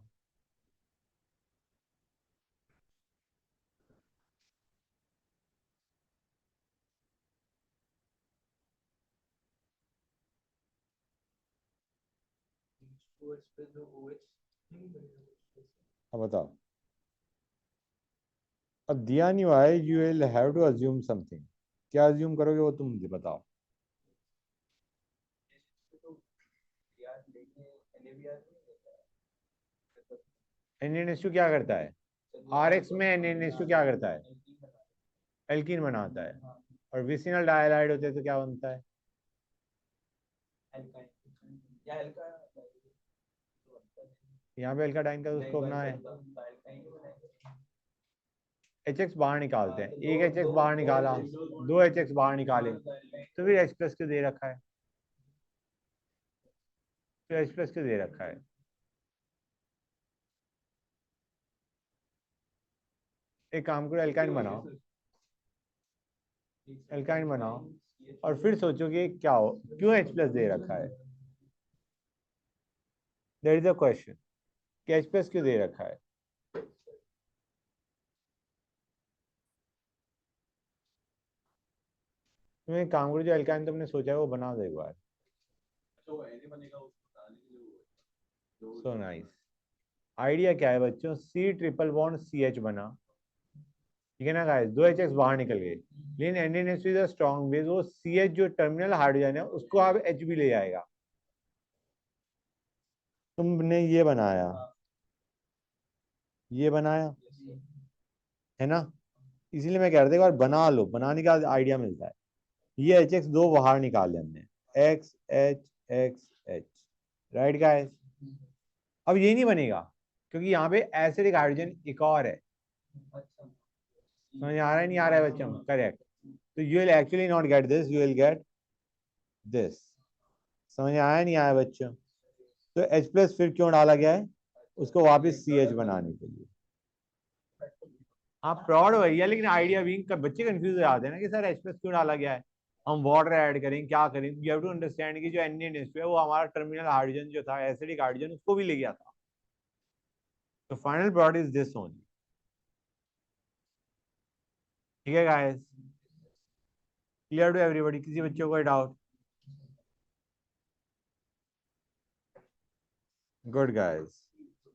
अब बताओ, अब दिया नहीं हुआ है, you will have to assume something. क्या अज्यूम करोगे वो तुम मुझे बताओ। NaNH2 क्या करता है? RX में NaNH2 क्या करता है? एल्कीन बनाता है। और विसिनल डाइहाइड होते हैं तो क्या बनता है? यहाँ पे एल्काडाइन का उसको अपना है। HX बाहर निकालते हैं, एक HX बाहर निकाला, 2 HX बाहर निकाले, तो फिर H+ क्यों दे रखा है? तो H प्लस क्यों दे रखा है? एक काम करो, एल्काइन बनाओ, एल्काइन बनाओ और फिर सोचो कि क्या हो, क्यों H प्लस दे रखा है? दैट इज द क्वेश्चन कि H प्लस क्यों दे रखा है? तुम एक काम करो, जो एल्काइन तुमने सोचा है वो बना दो एक बार। So nice. आइडिया क्या है बच्चों? C ट्रिपल बॉन्ड CH बना, ठीक है ना गाइस, दो HX बाहर निकल गए, लेकिन NNS is a strong base, वो CH जो टर्मिनल हाइड्रोजन है उसको आप H भी ले जाएगा। तुमने ये बनाया, ये बनाया है ना, इसीलिए मैं कह रहा था एक बार बना लो, बनाने का आइडिया मिलता है। ये HX दो बाहर निकाल हमने, X H X H, right guys. अब ये नहीं बनेगा क्योंकि यहाँ पे एसिडिक हाइड्रोजन एक और है। समझ आ रहा है नहीं आ रहा है बच्चों? करेक्ट। तो you will actually not get this, you will get this. समझ आया नहीं आया बच्चों? तो H प्लस फिर क्यों डाला गया है? उसको वापस CH बनाने के लिए। हाँ प्रॉड भैया, लेकिन आइडिया बीइंग का बच्चे कंफ्यूज हो जाते हैं ना कि सर H प्लस क्यों डाला गया है, हम वाटर ऐड करें क्या करें। यू हैव टू अंडरस्टैंड कि जो NaNH2 है वो हमारा टर्मिनल हाइड्रोजन जो था एसिडिक हाइड्रोजन उसको भी ले गया था। तो final product is this only. ठीक है गाइस, क्लियर टू एवरीबॉडी? किसी बच्चों को कोई डाउट? Good guys.